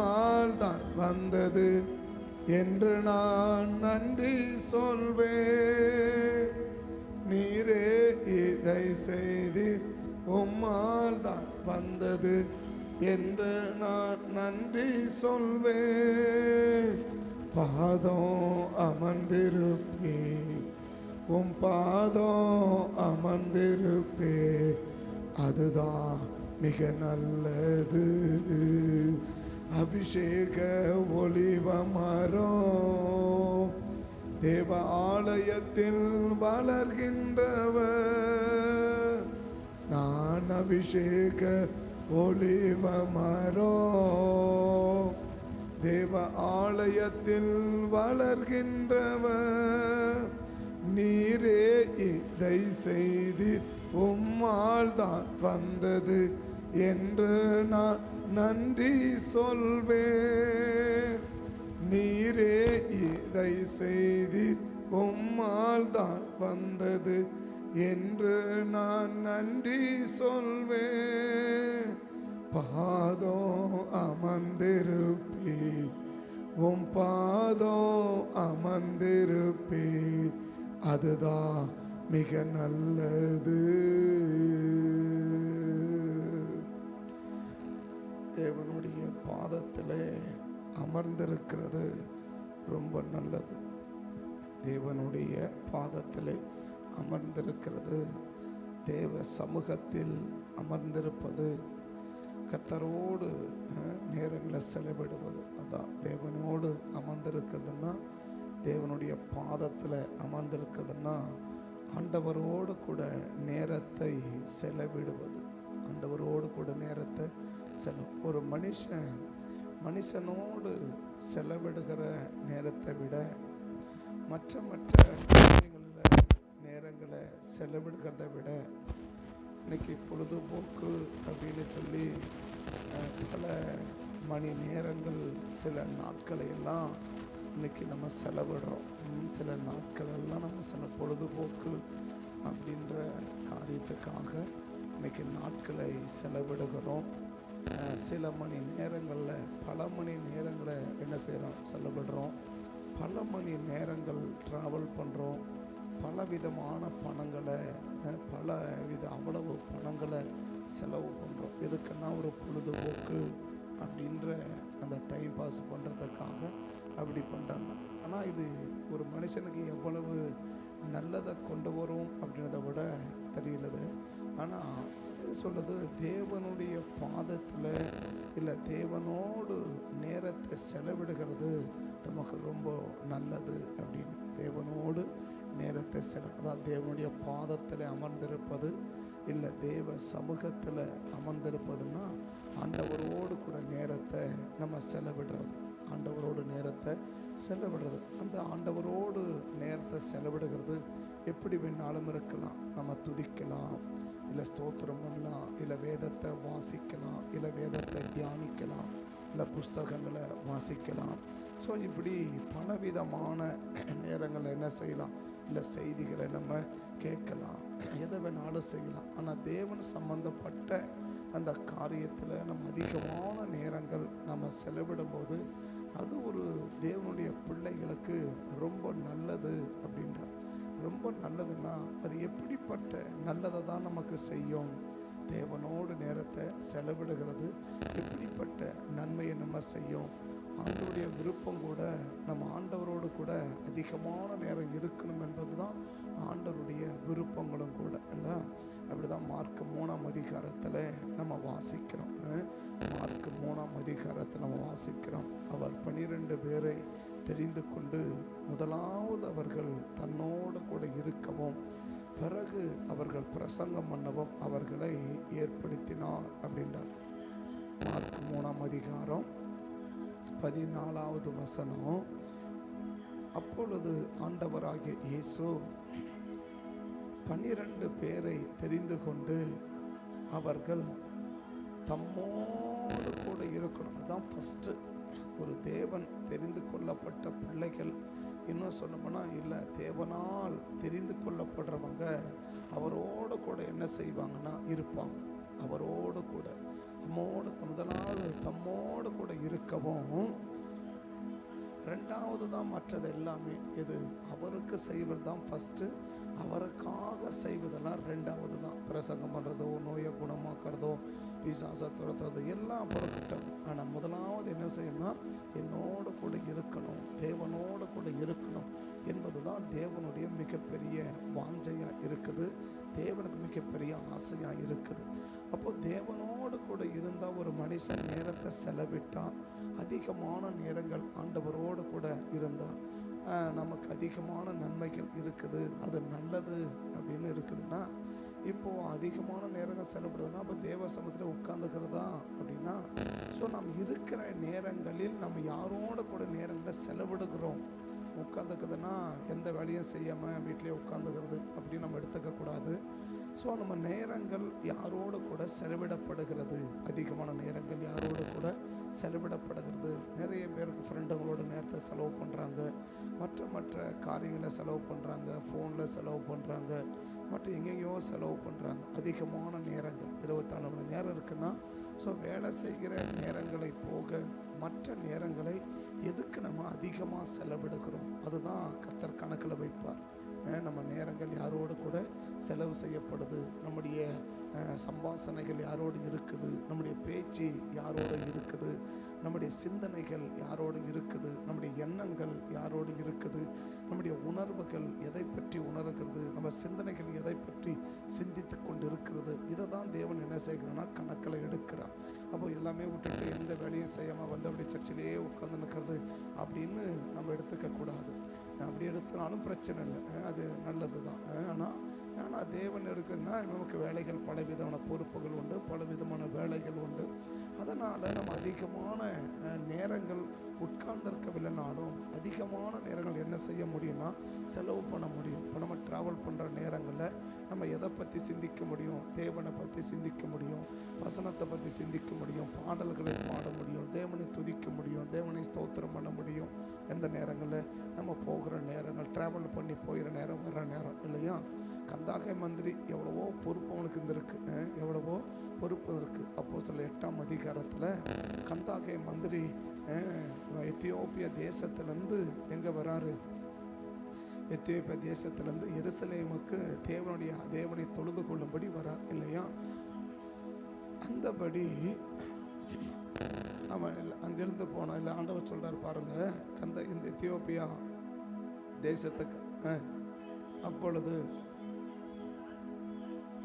உம்மால் தான் வந்தது என்று நான் நன்றி சொல்வேன். நீரே இதை செய்தீர், உம்மால் தான் வந்தது என்று நான் நன்றி சொல்வேன். பாதம் அமர்ந்திருப்பே, உம் பாதம் அமர்ந்திருப்பே, அதுதான் மிக நல்லது. அபிஷேக ஒளிவ மரம் தேவ ஆலயத்தில் வளர்கின்றவர். நான் அபிஷேக ஒளிவ மரம் தேவ ஆலயத்தில் வளர்கின்றவர். நீரே இதை செய்து உம்மால் தான் வந்தது என்று நான் நன்றி சொல்வேன். நீரே இதை செய்து உம்மால் தான் வந்தது என்று நான் நன்றி சொல்வேன். பாதம் அமர்ந்திருப்பே, உம் பாதம் அமர்ந்திருப்பே, அதுதான் மிக நல்லது. தேவனுடைய பாதத்திலே அமர்ந்திருக்கிறது ரொம்ப நல்லது. தேவனுடைய பாதத்திலே அமர்ந்திருக்கிறது, தேவ சமூகத்தில் அமர்ந்திருப்பது, கர்த்தரோடு நேரங்களை செலவிடுவது. அதான் தேவனோடு அமர்ந்திருக்கிறதுனா, தேவனுடைய பாதத்தில் அமர்ந்திருக்கிறதுனா ஆண்டவரோடு கூட நேரத்தை செலவிடுவது. ஆண்டவரோடு கூட நேரத்தை ஒரு மனுஷனோடு செலவிடுகிற நேரத்தை விட மற்ற நேரங்களை செலவிடுகிறத விட இன்னைக்கு பொழுதுபோக்கு அப்படின்னு சொல்லி பல மணி நேரங்கள் சில நாட்களை எல்லாம் இன்னைக்கு நம்ம செலவிடுறோம். சில நாட்கள் எல்லாம் நம்ம சில பொழுதுபோக்கு அப்படின்ற காரியத்துக்காக இன்னைக்கு நாட்களை செலவிடுகிறோம். சில மணி நேரங்களில் பல மணி நேரங்களை என்ன செய்கிறோம், செலவிடுறோம். பல மணி நேரங்கள் ட்ராவல் பண்ணுறோம். பல விதமான பணங்களை அவ்வளவு பணங்களை செலவு பண்ணுறோம். எதுக்குன்னா ஒரு பொழுதுபோக்கு அப்படின்ற அந்த டைம் பாஸ் பண்ணுறதுக்காக அப்படி பண்ணுறாங்க. ஆனால் இது ஒரு மனுஷனுக்கு எவ்வளவு நல்லதை கொண்டு வரும் அப்படின்றத விட தெரியலது. ஆனால் சொல்லுது, தேவனுடைய பாதத்தில் இல்லை தேவனோடு நேரத்தை செலவிடுகிறது நமக்கு ரொம்ப நல்லது அப்படின்னு. தேவனோடு நேரத்தை அதாவது தேவனுடைய பாதத்தில் அமர்ந்திருப்பது இல்லை தேவ சமூகத்தில் அமர்ந்திருப்பதுன்னா ஆண்டவரோடு கூட நேரத்தை நம்ம செலவிடுறது. ஆண்டவரோடு நேரத்தை செலவிடுறது, அந்த ஆண்டவரோடு நேரத்தை செலவிடுகிறது எப்படி வேணாலும் இருக்கலாம். நம்ம துதிக்கலாம், இல்லை ஸ்தோத்திரம் பண்ணலாம், இல்லை வேதத்தை வாசிக்கலாம், இல்லை வேதத்தை தியானிக்கலாம், இல்லை புஸ்தகங்களை வாசிக்கலாம். ஸோ இப்படி பலவிதமான நேரங்களில் என்ன செய்யலாம், இல்லை செய்திகளை நம்ம கேட்கலாம், எதை வேணாலும் செய்யலாம். ஆனால் தேவன் சம்பந்தப்பட்ட அந்த காரியத்தில் நம்ம அதிகமான நேரங்கள் நம்ம செலவிடும்போது அது ஒரு தேவனுடைய பிள்ளைகளுக்கு ரொம்ப நல்லது அப்படின்றார். ரொம்ப நல்லதுன்னா அது எப்படிப்பட்ட நல்லதை தான் நமக்கு செய்யும். தேவனோடு நேரத்தை செலவிடுகிறது எப்படிப்பட்ட நன்மையை நம்ம செய்யும். ஆண்டவருடைய விருப்பம் கூட நம்ம ஆண்டவரோடு கூட அதிகமான நேரம் இருக்கணும் என்பது தான் ஆண்டவருடைய விருப்பங்களும் கூட இல்லை. அப்படி தான் மார்க் 3ஆம் அதிகாரத்தில் நம்ம வாசிக்கிறோம். மார்க் 3ஆம் அதிகாரத்தில் நம்ம வாசிக்கிறோம். அவர் 12 பேரை தெரிந்து கொண்டு முதலாவது அவர்கள் தன்னோடு கூட இருக்கவும் பிறகு அவர்கள் பிரசங்கம் பண்ணவும் அவர்களை ஏற்படுத்தினார் அப்படின்றார். மார்க் 3ஆம் அதிகாரம் 14வது வசனம். அப்பொழுது ஆண்டவராகிய இயேசு 12 பேரை தெரிந்து கொண்டு அவர்கள் தம்மோடு கூட இருக்கணும். அதுதான் ஃபஸ்ட்டு. ஒரு தேவன் தெரிந்து கொள்ளப்பட்ட பிள்ளைகள், இன்னும் சொல்லணும்னா இல்லை தேவனால் தெரிந்து கொள்ளப்படுறவங்க அவரோடு கூட என்ன செய்வாங்கன்னா இருப்பாங்க. அவரோடு கூட முதலாவது தம்மோடு கூட இருக்கவும், ரெண்டாவது தான் மற்றது எல்லாமே. இது அவருக்கு செய்வது தான் ஃபஸ்ட்டு, அவருக்காக செய்வதெல்லாம் ரெண்டாவது தான். பிரசங்கம் பண்ணுறதோ, நோயை குணமாக்குறதோ, பிசாசை துரத்துறதோ எல்லாம் அப்புறம். ஆனால் முதலாவது என்ன செய்யணும்னா, என்னோடு கூட இருக்கணும், தேவனோடு கூட இருக்கணும் என்பது தான் தேவனுடைய மிகப்பெரிய வாஞ்சையாக இருக்குது, தேவனுக்கு மிகப்பெரிய ஆசையாக இருக்குது. அப்போது தேவனோடு கூட இருந்தால் ஒரு மனுஷன் நேரத்தை செலவிட்டால், அதிகமான நேரங்கள் ஆண்டவரோடு கூட இருந்தால் நமக்கு அதிகமான நன்மைகள் இருக்குது. அது நல்லது அப்படின்னு இருக்குதுன்னா, இப்போது அதிகமான நேரங்கள் செலவிடுதுன்னா அப்போ தேவ சமூகத்தில் உட்கார்ந்துக்கிறதா அப்படின்னா, ஸோ நம்ம இருக்கிற நேரங்களில் நம்ம யாரோட கூட நேரங்களை செலவிடுகிறோம். உட்காந்துக்குதுன்னா எந்த வேலையும் செய்யாமல் வீட்டிலே உட்காந்துக்கிறது அப்படின்னு நம்ம எடுத்துக்கக்கூடாது. ஸோ நம்ம நேரங்கள் யாரோடு கூட செலவிடப்படுகிறது, அதிகமான நேரங்கள் யாரோடு கூட செலவிடப்படுகிறது. நிறைய பேருக்கு ஃப்ரெண்டுங்களோட நேரத்தை செலவு பண்ணுறாங்க, மற்ற காரியங்களை செலவு பண்ணுறாங்க, ஃபோனில் செலவு பண்ணுறாங்க, மற்ற எங்கெங்கேயோ செலவு பண்ணுறாங்க. அதிகமான நேரங்கள் 24 மணி நேரம் இருக்குன்னா, ஸோ வேலை செய்கிற நேரங்களை போக மற்ற நேரங்களை எதுக்கு நம்ம அதிகமாக செலவிடுகிறோம், அதுதான் கர்த்தர் கணக்கில் வைப்பார். நம்ம நேரங்கள் யாரோடு கூட செலவு செய்யப்படுது, நம்முடைய சம்பாஷணைகள் யாரோடு இருக்குது, நம்முடைய பேச்சு யாரோடு இருக்குது, நம்முடைய சிந்தனைகள் யாரோடு இருக்குது, நம்முடைய எண்ணங்கள் யாரோடு இருக்குது, நம்முடைய உணர்வுகள் எதை பற்றி உணர்கிறது, நம்ம சிந்தனைகள் எதை பற்றி சிந்தித்து கொண்டு இருக்கிறது. இதை தான் தேவன் என்ன செய்கிறான்னா கணக்கில் எடுக்கிறார். அப்போ எல்லாமே விட்டுட்டு எந்த வேலையும் செய்யாமல் வந்தபடி சர்ச்சிலேயே உட்கார்ந்து நிற்கிறது அப்படின்னு நம்ம எடுத்துக்கக்கூடாது. அப்படி எடுத்தாலும் பிரச்சனை இல்லை, அது நல்லது தான். ஆனால் தேவன் இருக்குன்னா நமக்கு வேலைகள் பலவிதமான பொறுப்புகள் உண்டு, பலவிதமான வேலைகள் உண்டு. அதனால் நம்ம அதிகமான நேரங்கள் உட்கார்ந்திருக்கவில்லைனாலும் அதிகமான நேரங்கள் என்ன செய்ய முடியும்னா செலவு பண்ண முடியும். இப்போ நம்ம ட்ராவல் பண்ணுற நேரங்களில் நம்ம எதை பற்றி சிந்திக்க முடியும், தேவனை பற்றி சிந்திக்க முடியும், வசனத்தை பற்றி சிந்திக்க முடியும், பாடல்களை பாட முடியும், தேவனை துதிக்க முடியும், தேவனை ஸ்தோத்திரம் பண்ண முடியும். எந்த நேரங்களில் நம்ம போகிற நேரங்கள், ட்ராவல் பண்ணி போகிற நேரம், வர்ற நேரம் இல்லையா. கந்தாகை மந்திரி எவ்வளவோ பொறுப்பு அவனுக்கு இருந்திருக்கு, எவ்வளவோ பொறுப்பு இருக்குது. அப்போஸ்தலர் 8ஆம் அதிகாரத்தில் கந்தாகை மந்திரி எத்தியோப்பிய தேசத்துலேருந்து எங்கே வராரு, எத்தியோப்பிய தேசத்துலேருந்து எருசலேமுக்கு தேவனை தொழுது கொள்ளும்படி வரார் இல்லையா. அந்தபடி அவன் அங்கிருந்து போனான் இல்லை. ஆண்டவர் சொல்கிறார் பாருங்க, இந்த எத்தியோப்பியா தேசத்துக்கு அப்பொழுது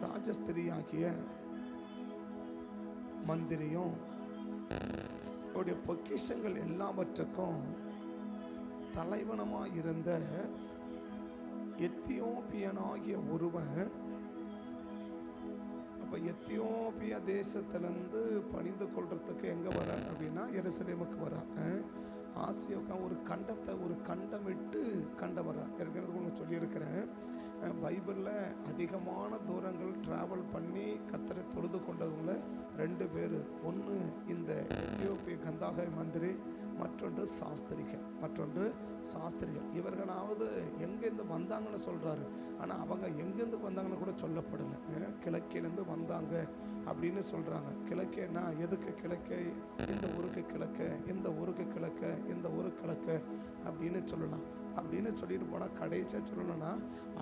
ராஜஸ்திரி ஆகிய மந்திரியும் அவருடைய பொக்கிஷங்கள் எல்லாவற்றுக்கும் தலைவனமாக இருந்த எத்தியோப்பியனாகிய ஒருவன், அப்போ எத்தியோப்பியா தேசத்திலேருந்து பணிந்து கொள்றதுக்கு எங்கே வர அப்படின்னா எருசலேமுக்கு வர. ஆசியாவுக்கு ஒரு கண்டம் விட்டு வர. இருக்கிறது ஒன்று சொல்லியிருக்கிறேன். பைபிளில் அதிகமான தூரங்கள் ட்ராவல் பண்ணி கர்த்தரை தொழுது கொண்டவங்கள 2 பேர். ஒன்று இந்த எத்தியோப்பிய கந்தாகை மந்திரி, மற்றொன்று சாஸ்திரிகள். இவர்களாவது எங்கேருந்து வந்தாங்கன்னு சொல்கிறாரு, ஆனால் அவங்க எங்கேருந்து வந்தாங்கன்னு கூட சொல்லப்படலை. கிழக்கிலேருந்து வந்தாங்க அப்படின்னு சொல்கிறாங்க. கிழக்கேன்னா எதுக்கு கிழக்கே, இந்த ஊருக்கு கிழக்க, இந்த ஊருக்கு கிழக்க, இந்த ஊருக்கு கிழக்க அப்படின்னு சொல்லலாம். அப்படின்னு சொல்லிட்டு போனால் கடைசியாக சொல்லணும்னா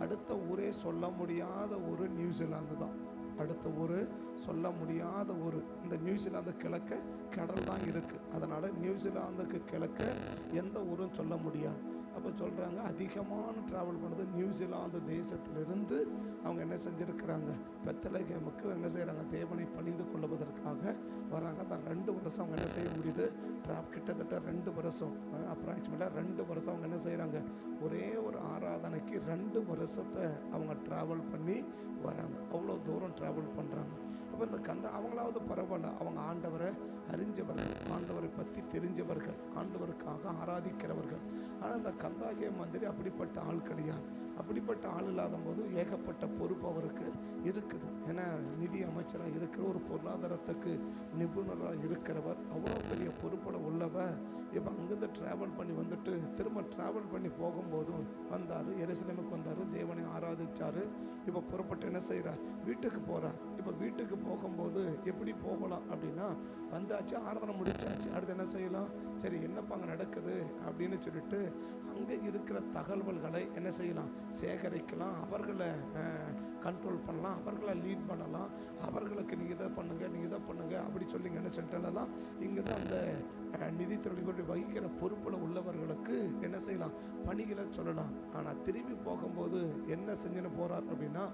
அடுத்த ஊரே சொல்ல முடியாத ஒரு நியூசிலாந்து தான். அடுத்த ஊர் சொல்ல முடியாத ஊர். இந்த நியூசிலாந்து கிழக்க கடல் தான் இருக்குது. அதனால் நியூசிலாந்துக்கு கிழக்க எந்த ஊரும் சொல்ல முடியாது. அப்போ சொல்கிறாங்க, அதிகமான ட்ராவல் பண்ணுறது நியூசிலாந்து தேசத்திலிருந்து அவங்க என்ன செஞ்சுருக்கிறாங்க, பெத்லகேமுக்கு என்ன செய்கிறாங்க, தேவனை பணிந்து கொள்வதற்காக வராங்க. தான் 2 வருஷம் அவங்க என்ன செய்ய முடியுது, கிட்டத்தட்ட 2 வருஷம், அப்ராக்சிமேட்டாக 2 வருஷம் அவங்க என்ன செய்கிறாங்க, ஒரே ஒரு ஆராதனைக்கு 2 வருஷத்தை அவங்க ட்ராவல் பண்ணி வராங்க. அவ்வளோ தூரம் ட்ராவல் பண்ணுறாங்க. அப்போ இந்த அவங்களாவது பரவாயில்ல, அவங்க ஆண்டவரை அறிஞ்சவர்கள், ஆண்டவரை பற்றி தெரிஞ்சவர்கள், ஆண்டவருக்காக ஆராதிக்கிறவர்கள். ஆனால் இந்த கந்தாகிய மந்திரி அப்படிப்பட்ட ஆள் கிடையாது. அப்படிப்பட்ட ஆள் இல்லாத போது ஏகப்பட்ட பொறுப்பு அவருக்கு இருக்குது. ஏன்னா நிதி அமைச்சராக இருக்கிற ஒரு பொருளாதாரத்துக்கு நிபுணராக இருக்கிறவர், அவ்வளோ பெரிய பொறுப்போட உள்ளவர். இப்போ அங்கேருந்து ட்ராவல் பண்ணி வந்துட்டு திரும்ப ட்ராவல் பண்ணி போகும்போதும் வந்தார், எருசலேமுக்கு வந்தார், தேவனை ஆராதிச்சார். இப்போ புறப்பட்டு என்ன செய்கிறார், வீட்டுக்கு போகிறார். இப்போ வீட்டுக்கு போகும்போது எப்படி போகலாம் அப்படின்னா, வந்தாச்சு, ஆராதனை முடிச்சாச்சு, அடுத்து என்ன செய்யலாம், சரி என்னப்பா அங்கே நடக்குது அப்படின்னு சொல்லிட்டு அங்கே இருக்கிற தகவல்களை என்ன செய்யலாம், சேகரிக்கலாம், அவர்களை கண்ட்ரோல் பண்ணலாம், அவர்களை லீட் பண்ணலாம், அவர்களுக்கு நீங்கள் இதை பண்ணுங்கள், நீங்கள் இதை பண்ணுங்கள் அப்படி சொல்லிங்க என்ன சொல்லிட்டலாம். இங்கே தான் அந்த நிதித்துறை வகிக்கிற பொறுப்பில் உள்ளவர்களுக்கு என்ன செய்யலாம், பணிகளை சொல்லலாம். ஆனால் திரும்பி போகும்போது என்ன செஞ்சுன்னு போகிறார் அப்படின்னா,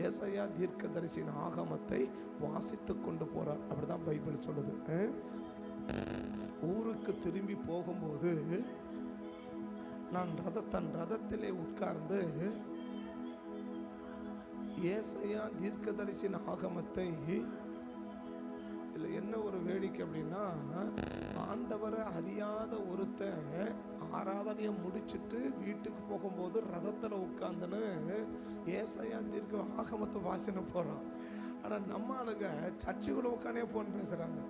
ஏசாயா தீர்க்கதரிசியின் ஆகமத்தை வாசித்து கொண்டு போகிறார். அப்படி தான் பைபிள் சொல்லுது. ஊருக்கு திரும்பி போகும்போது நான் தன் ரதத்திலே உட்கார்ந்து ஏசாயா தீர்க்கதரிசியின் ஆகமத்தை, இதில் என்ன ஒரு வேடிக்கை அப்படின்னா, ஆண்டவரை அறியாத ஒருத்தன் ஆராதனையை முடிச்சுட்டு வீட்டுக்கு போகும்போது ரதத்தில் உட்கார்ந்துன்னு ஏசாயா தீர்க்க ஆகமத்தை வாசின போகிறான். ஆனால் நம்ம ஆளுங்க சர்ச்சுக்குள்ள உட்காந்தே போன் பேசுகிறாங்க.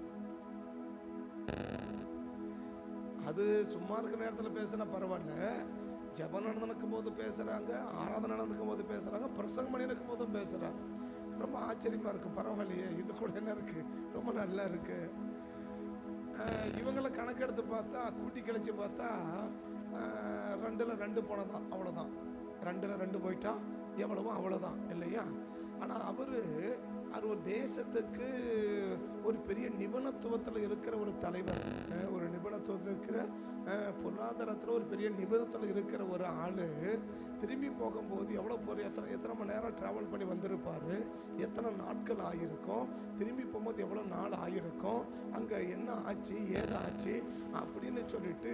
அது சும்மா இருக்கிற நேரத்தில் பேசுனா பரவாயில்ல, ஜெபம் நடந்துக்கும் போது பேசுகிறாங்க, ஆராதனை நடந்துக்கும் போது பேசுகிறாங்க, பிரசங்கம் பண்ணி இருக்கும் போதும் பேசுகிறாங்க. ரொம்ப ஆச்சரியமாக இருக்குது. பரவாயில்லையே, இது கூட என்ன இருக்குது, ரொம்ப நல்லா இருக்குது. இவங்களை கணக்கெடுத்து பார்த்தா, கூட்டி கழிச்சு பார்த்தா 2ல் 2 போனதான், அவ்வளோதான். 2ல் 2 போயிட்டா எவ்வளவோ அவ்வளோதான் இல்லையா. ஆனால் அவர் ஒரு தேசத்துக்கு ஒரு பெரிய நிபுணத்துவத்தில் இருக்கிற ஒரு தலைவர், ஒரு நிபுணத்துவத்தில் இருக்கிற பொருளாதாரத்தில் ஒரு பெரிய நிபுணத்தில் இருக்கிற ஒரு ஆள் திரும்பி போகும்போது எவ்வளோ எத்தனை மணி நேரம் ட்ராவல் பண்ணி வந்திருப்பார், எத்தனை நாட்கள் ஆகியிருக்கும், திரும்பி போகும்போது எவ்வளோ நாள் ஆகியிருக்கும், அங்கே என்ன ஆச்சு ஏதாச்சு அப்படின்னு சொல்லிட்டு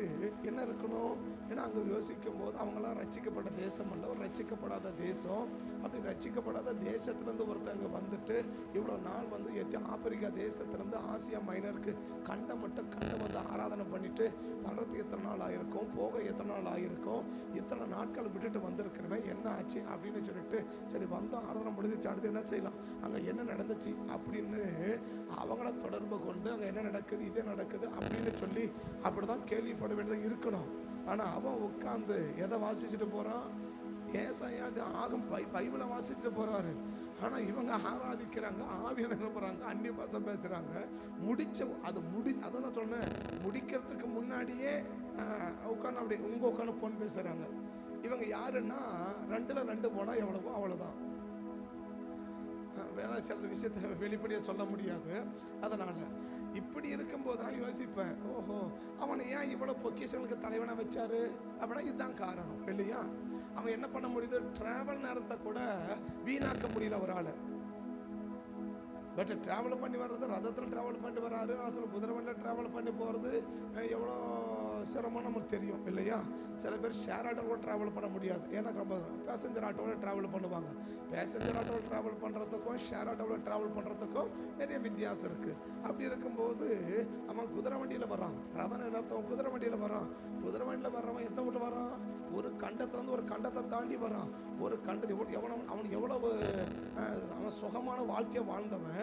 என்ன இருக்கணும். ஏன்னா அங்கே யோசிக்கும் போது அவங்களாம் ரட்சிக்கப்பட்ட தேசம் அல்ல, ஒரு ரட்சிக்கப்படாத தேசம். அப்படி ரட்சிக்கப்படாத தேசத்துலேருந்து ஒருத்தங்க வந்துட்டு இவ்வளோ நாள் வந்து ஆப்பிரிக்கா தேசத்துலேருந்து ஆசியா மைனருக்கு கண்டம் வந்து ஆராதனை பண்ணிட்டு வர்றதுக்கு எத்தனை நாள் ஆகிருக்கும், போக எத்தனை நாள் ஆகிருக்கும், இத்தனை நாட்கள் விட்டுட்டு வந்திருக்கிறவன் என்ன ஆச்சு அப்படின்னு சொல்லிட்டு, சரி வந்தோம் ஆராதனை முடிஞ்சிச்சு, அடுத்து என்ன செய்யலாம், அங்கே என்ன நடந்துச்சு அப்படின்னு அவங்கள தொடர்பு கொண்டு அங்கே என்ன நடக்குது, இதே நடக்குது அப்படின்னு சொல்லி அப்படி தான் கேள்விப்பட வேண்டியது இருக்கணும். ஆனால் அவன் உட்காந்து எதை வாசிச்சுட்டு போகிறான், ஏசாயா ஆகும் பைபிளை வாசிச்சுட்டு போகிறாரு. ஆனால் இவங்க ஆராதிக்கிறாங்க, ஆவியில் நிரப்புறாங்க, அந்நிய பாஷை பேசுகிறாங்க. அதை தான் சொன்னேன், முடிக்கிறதுக்கு முன்னாடியே உட்காந்து அப்படி உட்காந்து போன் பேசுகிறாங்க. இவங்க யாருன்னா 2ல் 2 போனால் எவ்வளவோ அவ்வளோதான். வேணா சில விஷயத்தை வெளிப்படையாக சொல்ல முடியாது. அதனால் இப்படி இருக்கும்போது தான் யோசிப்பேன், ஓஹோ அவனை ஏன் இவ்வளோ பொக்கிஷங்களுக்கு தலைவனாக வச்சாரு அப்படின்னா இதுதான் காரணம் இல்லையா. அவன் என்ன பண்ண முடியுது, டிராவல் நேரத்தை கூட வீணாக்க முடியல ஒரு ஆளை. பட் ட்ராவல் பண்ணி வர்றது, ரதத்தில் ட்ராவல் பண்ணி வர்றாரு, அசல் குதிரை வண்டியில் ட்ராவல் பண்ணி போகிறது எவ்வளோ சிரமம் நமக்கு தெரியும் இல்லையா. சில பேர் ஷேர் ஆட்டோவில் ட்ராவல் பண்ண முடியாது, ஏன்னா ரொம்ப பேசஞ்சர் ஆட்டோவில் ட்ராவல் பண்ணுவாங்க. பேசஞ்சர் ஆட்டோவில் ட்ராவல் பண்ணுறதுக்கும் ஷேர் ஆட்டோவில் ட்ராவல் பண்ணுறதுக்கும் நிறைய வித்தியாசம் இருக்குது. அப்படி இருக்கும்போது அவன் குதிரை வண்டியில் வரான், ரதம் நேரத்தவன் குதிரை வண்டியில் வரான். குதிரை வண்டியில் வர்றவன் எந்த வீட்டு வரான், ஒரு கண்டத்துலேருந்து ஒரு கண்டத்தை தாண்டி வரான். ஒரு கண்டத்தை அவன் எவ்வளவு அவன் சுகமான வாழ்க்கையை வாழ்ந்தவன்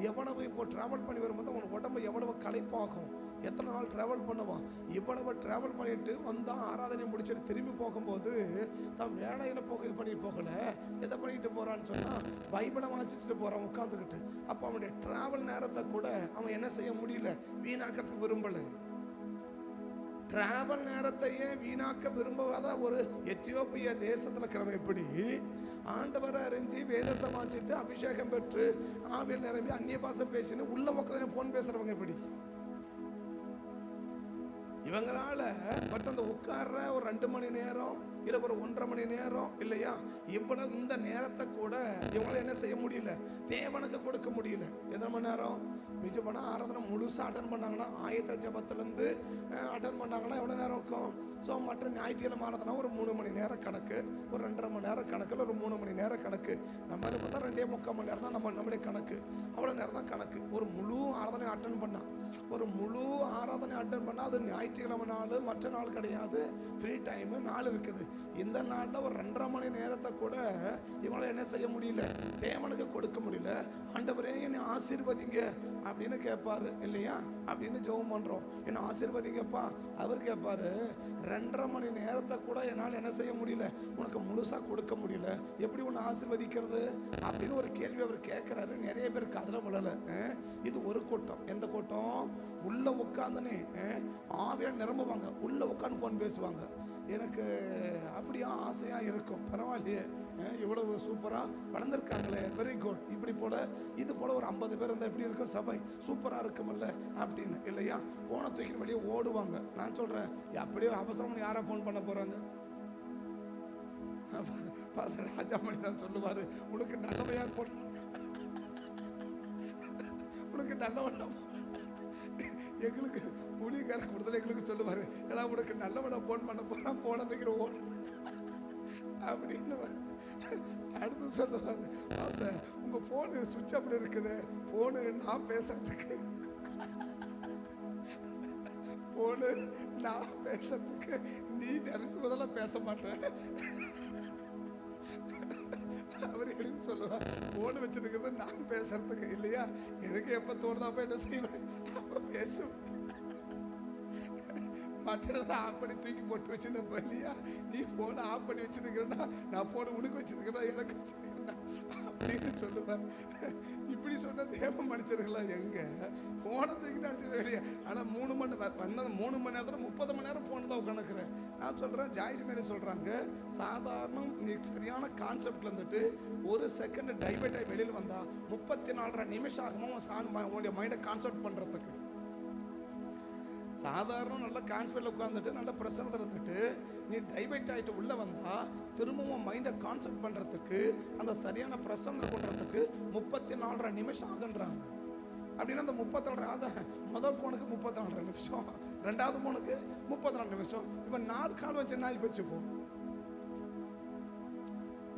எவ்வளவு இப்போ ட்ராவல் பண்ணி வரும்போது அவன் உடம்பு எவ்வளவு களைப்பாகும், எத்தனை நாள் ட்ராவல் பண்ணுவான். இவ்வளவு ட்ராவல் பண்ணிட்டு வந்தான், ஆராதனை முடிச்சுட்டு திரும்பி போகும்போது தான் வேலையில் இது பண்ணி போகலை, எதை பண்ணிட்டு போகிறான்னு சொன்னால் பைபிளை வாசிச்சுட்டு போகிறான் உட்காந்துக்கிட்டு. அப்போ அவனுடைய ட்ராவல் நேரத்தை கூட அவன் என்ன செய்ய முடியல, வீணாக்கிறதுக்கு விரும்பலை. டிராவல் நேரத்தையே வீணாக்க விரும்புவத ஒரு எத்தியோப்பிய தேசத்தில் இருக்கிறவன் எப்படி ஆண்டவரை அறிஞ்சு வேதத்தை வாசித்து அபிஷேகம் பெற்று ஆவியில் நிரம்பி அந்நிய பாஷை பேசின்னு உள்ள உட்காந்து போன் பேசுறவங்க எப்படி. இவங்களால பட் அந்த உட்கார்ற ஒரு 2 மணி நேரம் இல்லை ஒரு 1.5 மணி நேரம் இல்லையா, இவ்வளவு இந்த நேரத்தை கூட இவங்களால என்ன செய்ய முடியல, தேவனுக்கு கொடுக்க முடியல. எத்தனை மணி நேரம் மிச்சம் பண்ணால் ஆராதனை முழுசாக அட்டன் பண்ணாங்கன்னா, ஆயத்த ஜபத்துலேருந்து அட்டன் பண்ணாங்கன்னா எவ்வளோ நேரம் இருக்கும். ஸோ மற்ற ஞாயிற்றுக்கிழமை ஆராதனா ஒரு 3 மணி நேரம் கணக்கு, ஒரு 2.5 மணி நேரம் கணக்கு, இல்லை ஒரு 3 மணி நேரம் கணக்கு. நம்ம இது பார்த்தா 2.75 மணி நேரம் தான் நம்மளுடைய கணக்கு, அவ்வளோ நேரம் தான் கணக்கு. ஒரு முழு ஆராதனை அட்டன் பண்ணால் ஒரு முழு ஆராதனை அட்டன் பண்ணால் அது ஞாயிற்றுக்கிழமை நாள், மற்ற நாள் கிடையாது, ஃப்ரீ டைமு நாள் இருக்குது. இந்த நாளில் ஒரு 2.5 மணி நேரத்தை கூட இவங்களால் என்ன செய்ய முடியல, தேவனுக்கு கொடுக்க முடியல. ஆண்டவரே என்னை ஆசீர்வதிங்க அப்படின்னு கேட்பாரு இல்லையா? அப்படின்னு ஜெபம் பண்ணுறோம், என்ன ஆசீர்வதிங்கப்பா. அவர் கேட்பாரு, 2.5 மணி நேரத்தை கூட என்னால் என்ன செய்ய முடியல, உனக்கு முழுசாக கொடுக்க முடியல, எப்படி உன்னை ஆசீர்வதிக்கிறது அப்படின்னு ஒரு கேள்வி அவர் கேட்குறாரு. நிறைய பேருக்கு அதில் விழலை. இது ஒரு கூட்டம். எந்த கூட்டம்? உள்ள உட்காந்துனே ஆவியாக நிரம்புவாங்க, உள்ள உட்காந்து போன் பேசுவாங்க. எனக்கு அப்படியா ஆசையாக இருக்கும். பரவாயில்லையே, இவ்வளவு சூப்பராக வளர்ந்துருக்காங்களே, வெரி குட். இப்படி போல இது போல் ஒரு 50 பேர் இருந்தால் எப்படி இருக்கும் சபை? சூப்பராக இருக்குமில்ல அப்படின்னு இல்லையா? போனை தூக்கி வெளியே ஓடுவாங்க. நான் சொல்கிறேன், அப்படியே அவசரம்னு யாரை ஃபோன் பண்ண போகிறாங்க? பாஸ்டர் ராஜாமணி தான் சொல்லுவார், உனக்கு நல்லவையா போன், உனக்கு நல்லவனா எங்களுக்கு ஊழியக்கார கொடுத்தல எங்களுக்கு சொல்லுவார், ஏன்னா உனக்கு நல்லவனை ஃபோன் பண்ண போகிறான், போனதுக்கு ஓடு அப்படின்னு. அடுத்து சொல்லுவாங்க, பாஸ்டர் உங்கள் ஃபோனு சுவிட்ச் அப்படி இருக்குது, ஃபோனு நான் பேசுறதுக்கு, ஃபோனு நான் பேசுறதுக்கு நீ நினைச்சு முதல்ல பேச மாட்டேன். அவர் எடுத்து சொல்லுவார், ஃபோனு வச்சுருக்கிறது நான் பேசுறதுக்கு இல்லையா, எனக்கு எப்போ தோணுதாப்போ என்ன செய்வேன், அப்போ பேசுவேன். மற்றதை ஆஃப் பண்ணி தூக்கி போட்டு வச்சுருப்ப இல்லையா? நீ ஃபோனை ஆஃப் பண்ணி வச்சுருக்கிறேன்னா நான் ஃபோனை உனக்கு வச்சுருக்கிறேன், எனக்கு வச்சுருக்கிறேன் அப்படின்னு சொல்லுவேன். இப்படி சொன்ன தேவ மனுஷர்களா எங்கே ஃபோனை தூக்கி அடிச்சுக்க இல்லையா? ஆனால் 3 மணி வந்தது 3 மணி நேரத்தில் 30 மணி நேரம் ஃபோன் தான் உட்காந்துக்கிறேன். நான் சொல்கிறேன், ஜாய்ஸ் மேலே சொல்கிறாங்க, சாதாரண நீ சரியான கான்செப்டில் இருந்துட்டு 1 செகண்ட் டைவர்ட் ஆகி வெளியில் வந்தால் 34.5 நிமிஷம் ஆகுமா உன்னுடைய மைண்டை கான்செப்ட் பண்ணுறதுக்கு. சாதாரண நல்ல கான்ஃபிடென்ட்ல உட்கார்ந்துட்டு நல்ல பிரசன்னத்தை இருந்துட்டு நீ டைவர்ட் ஆகிட்டு உள்ளே வந்தால் திரும்பவும் மைண்டை கான்செப்ட் பண்ணுறதுக்கு, அந்த சரியான பிரசன்னை பண்ணுறதுக்கு 34.5 நிமிஷம் ஆகுன்றாங்க. அப்படின்னா அந்த 34 முதல் ஃபோனுக்கு 34 நிமிஷம், 2வது ஃபோனுக்கு 34 நிமிஷம். இப்போ 4 கால் வச்சு என்ன ஆகி வச்சுப்போ,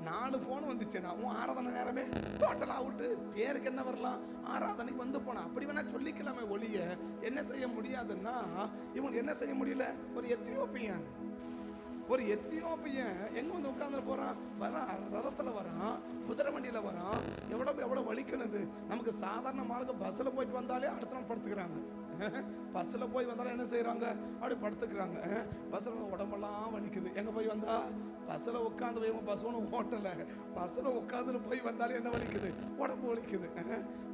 4 ஃபோன் வந்துச்சுன்னா உன் ஆராதனை நேரமே டோட்டலாக அவுட்டு. பேருக்கு என்ன வரலாம், ஆராதனைக்கு வந்து போனா அப்படி வேணா சொல்லிக்கலாமே ஒழிய என்ன செய்ய முடியாதுன்னா, இவங்க என்ன செய்ய முடியல. ஒரு எத்தியோப்பியன் எங்க வந்து உட்கார்ந்து போறான், வரான் ரதத்தில் வரான், குதிரை வண்டியில் வரான், எவ்வளோ வலிக்கணுது. நமக்கு சாதாரண ஆளுங்க பஸ்ஸில் போயிட்டு வந்தாலே அடுத்த நாள் படுத்துக்கிறாங்க. பஸ்ஸில் போய் வந்தாலும் என்ன செய்கிறாங்க, அப்படி படுத்துக்கிறாங்க. பஸ்ஸில் உடம்பெல்லாம் வலிக்குது. எங்கே போய் வந்தா, பஸ்ஸில் உட்காந்து போய் பஸ் ஒன்றும் ஓட்டலை, பஸ்ஸில் உட்காந்துன்னு போய் வந்தாலே என்ன வலிக்குது, உடம்பு வலிக்குது.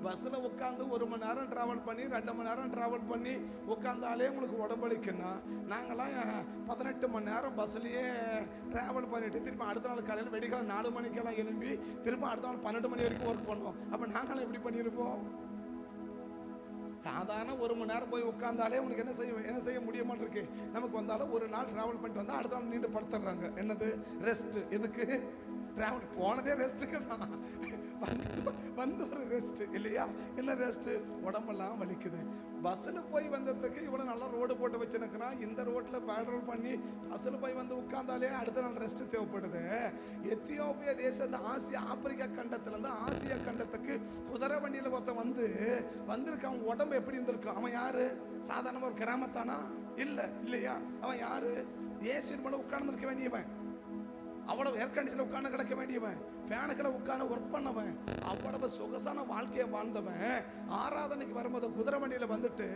பஸ்ஸில் உட்காந்து 1 மணி நேரம் ட்ராவல் பண்ணி 2 மணி நேரம் ட்ராவல் பண்ணி உட்காந்தாலே உங்களுக்கு உடம்பு வலிக்குன்னா, நாங்களாம் 18 மணி நேரம் பஸ்ஸிலேயே ட்ராவல் பண்ணிட்டு திரும்ப அடுத்த நாள் காலையில் வெடிக்கால 4 மணிக்கெல்லாம் எழும்பி திரும்ப அடுத்த நாள் 12 மணி வரைக்கும் ஒர்க் பண்ணோம். அப்போ நாங்களும் எப்படி பண்ணியிருப்போம்? சாதாரண 1 மணி நேரம் போய் உட்காந்தாலே உங்களுக்கு என்ன செய்ய முடிய மாட்டிருக்கு. நமக்கு வந்தாலும் ஒரு நாள் ட்ராவல் பண்ணிட்டு வந்தால் அடுத்த நாள் நீண்டு படுத்துடுறாங்க. என்னது ரெஸ்ட்? எதுக்கு ட்ராவல் போனதே ரெஸ்ட்டுக்கு தான், வந்து ஒரு ரெஸ்ட் இல்லையா? என்ன ரெஸ்ட்டு? உடம்பெல்லாம் வலிக்குது. பஸ்ஸில் போய் வந்ததுக்கு இவ்வளோ நல்லா ரோடு போட்டு வச்சுருக்கிறான், இந்த ரோட்டில் பேட்ரோல் பண்ணி பஸ்ஸில் போய் வந்து உட்காந்தாலே அடுத்த நாள் ரெஸ்ட் தேவைப்படுது. எத்தியோப்பியா தேசம், ஆசியா ஆப்பிரிக்கா கண்டத்துலேருந்து ஆசியா கண்டத்துக்கு குதிரை வண்டியில் ஒருத்தன் வந்திருக்கான். உடம்பு எப்படி இருந்திருக்கும்? அவன் யாரு? சாதாரண ஒரு கிராமத்தானா? இல்லையா? அவன் யாரு? ஏசியன் மேலே உட்கார்ந்துருக்க வேண்டியவன், அவ்வளவு ஏர் கண்டிஷனில் உட்காந்து கிடக்க வேண்டியவன், ஃபேனுக்களை உட்காந்து ஒர்க் பண்ணவன், அவ்வளவு சொகசான வாழ்க்கையை வாழ்ந்தவன். ஆராதனைக்கு வரும்போது குதிரை வண்டியில் வந்துட்டு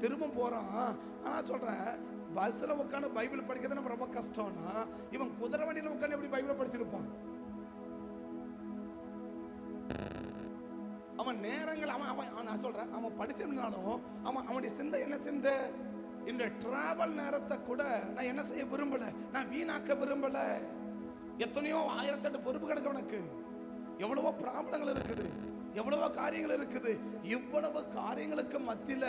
திரும்ப போகிறான். ஆனால் சொல்கிறேன், பஸ்ஸில் உட்காந்து பைபிள் படிக்கிறது நம்ம ரொம்ப கஷ்டம்னா, இவன் குதிரை வண்டியில் உட்காந்து எப்படி பைபிளை படிச்சிருப்பான்? அவன் நேரங்கள் அவன் நான் சொல்கிறேன், அவன் படிச்சிருந்தாலும் அவனுடைய சிந்தை என்ன சிந்தை? இந்த டிராவல் நேரத்தை கூட நான் என்ன செய்ய விரும்பலை, நான் வீணாக்க விரும்பலை. எத்தனையோ 1008 பொறுப்பு கிடக்கு உனக்கு, எவ்வளவோ ப்ராப்ளங்கள் இருக்குது, எவ்வளவோ காரியங்கள் இருக்குது. இவ்வளவு காரியங்களுக்கு மத்தியில்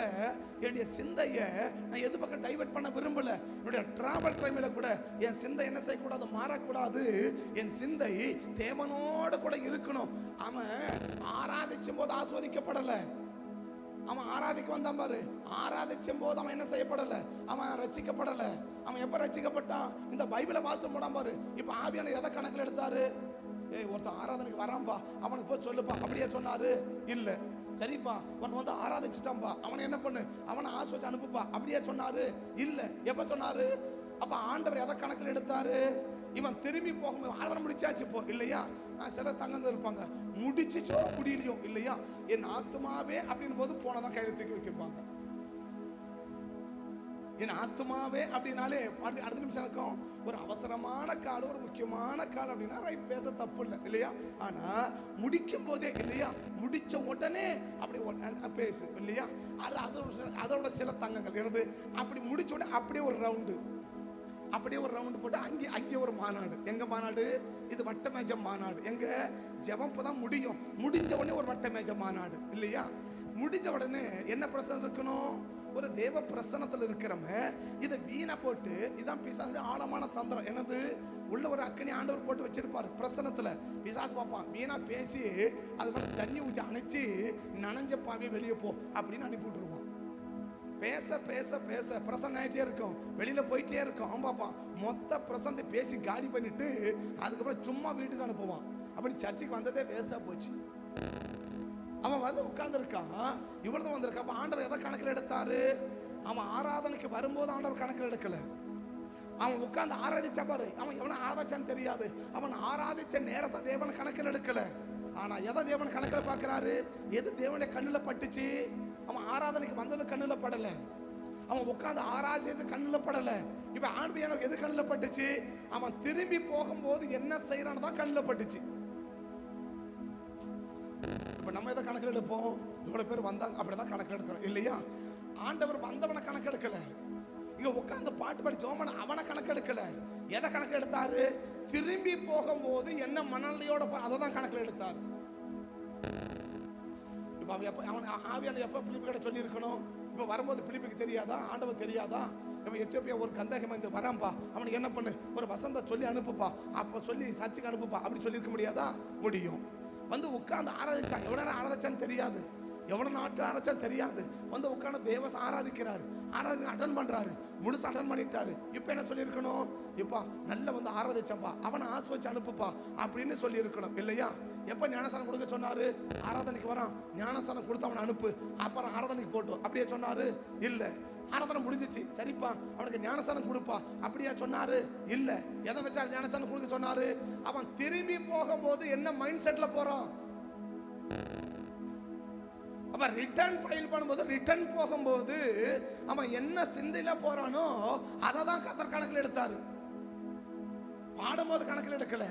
என்னுடைய சிந்தையை நான் எது பக்கம் டைவர்ட் பண்ண விரும்பல. என்னுடைய டிராவல் டைமில் கூட என் சிந்தை என்ன செய்யக்கூடாது, மாறக்கூடாது. என் சிந்தை தேவனோட கூட இருக்கணும். அவன் ஆராதிச்சும் போது ஆஸ்வதிக்கப்படலை, அவன் ஆராதிக்க வந்தான் பாரு, ஆராதிச்சும் போது அவன் என்ன செய்யப்படலை, அவன் ரட்சிக்கப்படலை. அவன் எப்போ ரட்சிக்கப்பட்டான்? இந்த பைபிளை வாசித்து போடாம பாரு. இப்போ ஆவியானவர் எதை கணக்கில் எடுத்தாரு? ஒருத்தன் ஆராதனைக்கு வரான்பா, அவனுக்கு போய் சொல்லுப்பா, அப்படியே சொன்னாரு? இல்லை. சரிப்பா ஒருத்தன் வந்து ஆராதிச்சுட்டான்பா, அவனை என்ன பண்ணு, அவனை ஆஸ்வச்சு அனுப்புப்பா அப்படியே சொன்னாரு? இல்ல. எப்ப சொன்னாரு? அப்ப ஆண்டவர் எதை கணக்கில் எடுத்தாரு? இவன் திரும்பி போகும்போது ஆராதனை முடிச்சாச்சு போ இல்லையா? சில தங்கங்கள் இருப்பாங்க, முடிச்சுச்சோ முடியலையோ இல்லையா, என் ஆத்துமாவே அப்படின்னு போது போனதான் கையில தூக்கி வச்சிருப்பாங்க. என் ஆத்துமாவே அப்படின்னாலே அடுத்த நிமிஷம் இருக்கும் ஒரு அவசரமான காலம், ஒரு முக்கியமான காலம் அப்படின்னா ரைட், பேச தப்பு இல்லை இல்லையா? ஆனா முடிக்கும் போதே இல்லையா, முடிச்ச உடனே அப்படி பேசு இல்லையா? அதோட சில தங்கங்கள் எனது அப்படி முடிச்ச உடனே அப்படியே ஒரு ரவுண்டு, அப்படியே ஒரு ரவுண்டு போட்டு அங்கே ஒரு மாநாடு. எங்க மாநாடு இது? வட்டமேஜ மாநாடு. எங்க ஜெபம் தான் முடியும், முடிஞ்ச உடனே ஒரு வட்டமேஜ மாநாடு இல்லையா? முடிஞ்ச உடனே என்ன பிரச்சனை இருக்கணும்? ஒரு தேவ பிரசன்னத்தில் இருக்கிறவன் இதை வீணா போட்டு, இதான் பிசாசுடைய ஆழமான தந்திரம். என்னது? உள்ள ஒரு அக்கனி ஆண்டவர் போட்டு வச்சிருப்பாரு பிரசன்னத்துல. பிசாசு பார்ப்பான், வீணா பேசி அது மாதிரி தண்ணி ஊற்றி அணைச்சி நனைஞ்ச பாவி வெளியே போ அப்படின்னு அனுப்பி விட்டுருவான். பேச பேச பேச பிரசன்ன ஆகிட்டே இருக்கும், வெளியில போயிட்டே இருக்கும். அவன் பார்ப்பான் மொத்த பிரசன்னத்தை பேசி காலி பண்ணிட்டு அதுக்கப்புறம் சும்மா வீட்டுக்கு அனுப்புவான். அப்படி சர்ச்சுக்கு வந்ததே வேஸ்டா போச்சு. அவன் வந்து உட்கார்ந்துருக்கான், இவ்வளவு வந்திருக்கான். அப்ப ஆண்டவர் எதை கணக்கில் எடுத்தாரு? அவன் ஆராதனைக்கு வரும்போது ஆண்டவர் கணக்கில் எடுக்கல. அவன் உட்கார்ந்து ஆராதிச்சா பாரு, அவன் எவனை ஆராதிச்சான்னு தெரியாது. அவன் ஆராதிச்ச நேரத்தை தேவன் கணக்கில் எடுக்கல. ஆனா எதை தேவன் கணக்கில் பார்க்கிறாரு? எது தேவனுடைய கண்ணில் பட்டுச்சு? அவன் ஆராதனைக்கு வந்தது கண்ணில் படல, அவன் உட்கார்ந்து ஆராய்ச்சி கண்ணில் படல. இப்ப ஆண்டவர் எது கண்ணில் பட்டுச்சு? அவன் திரும்பி போகும்போது என்ன செய்யறான்னு தான் கண்ணில் பட்டுச்சு. இப்ப நம்ம எதை கணக்கில் எடுப்போம்? இவ்வளவு பேர் வந்தாங்க அப்படிதான் கணக்கில் எடுக்கிறோம் இல்லையா? ஆண்டவர் வந்தவனை கணக்கெடுக்கல, இங்க உட்கார்ந்து பாட்டு பாடி ஜோமன அவனை கணக்கெடுக்கல. எதை கணக்கு எடுத்தாரு? திரும்பி போகும்போது என்ன மனநிலையோட அதை தான் கணக்கில் எடுத்தாரு. இப்ப அவன் ஆவியான எப்ப பிலிப்பு கிட்ட சொல்லி இருக்கணும்? இப்ப வரும்போது பிலிப்புக்கு தெரியாதா? ஆண்டவர் தெரியாதா? இப்ப எத்தியோப்பியா ஒரு கந்தகம் வந்து வரான்பா, அவனுக்கு என்ன பண்ணு, ஒரு வசந்த சொல்லி அனுப்புப்பா, அப்ப சொல்லி சர்ச்சுக்கு அனுப்புப்பா அப்படி சொல்லி இருக்க முடியாதா? முடியும். வந்து உட்கார்ந்து ஆராதிச்சான். எவ்வளவு நேரம் ஆராதிச்சான்னு தெரியாது, எவ்வளவு நாட்கள் ஆராய்ச்சான்னு தெரியாது. வந்து உட்கார்ந்து தேவஸ் ஆராதிக்கிறாரு, ஆராதனை அட்டன் பண்றாரு, முழுசு அட்டன் பண்ணிட்டாரு. இப்ப என்ன சொல்லி இருக்கணும்? இப்பா நல்ல வந்து ஆராதிச்சப்பா, அவனை ஆஸ்வச்சு அனுப்புப்பா அப்படின்னு சொல்லி இருக்கணும் இல்லையா? எப்ப ஞானசானம் கொடுக்க சொன்னாரு? ஆராதனைக்கு வரான், ஞானசானம் கொடுத்து அவனை அனுப்பு, அப்புறம் ஆராதனைக்கு போட்டோம் அப்படியே சொன்னாரு? இல்ல. ஆராதனை முடிஞ்சிச்சு, சரிப்பா அவனுக்கு ஞானசானம் கொடுப்பா அப்படியா சொன்னாரு? இல்ல. எதை வச்சா ஞானசானம் கொடுக்க சொன்னாரு? அவன் திரும்பி போகும்போது என்ன மைண்ட் செட்ல போறான்? அவன் ரிட்டர்ன் ஃபைல் பண்ணும்போது, ரிட்டர்ன் போகும்போது அவன் என்ன சிந்தையில போறானோ அதை தான் கர்த்தர் கணக்கில் எடுத்தாரு. பாடும்போது கணக்கில் எடுக்கல,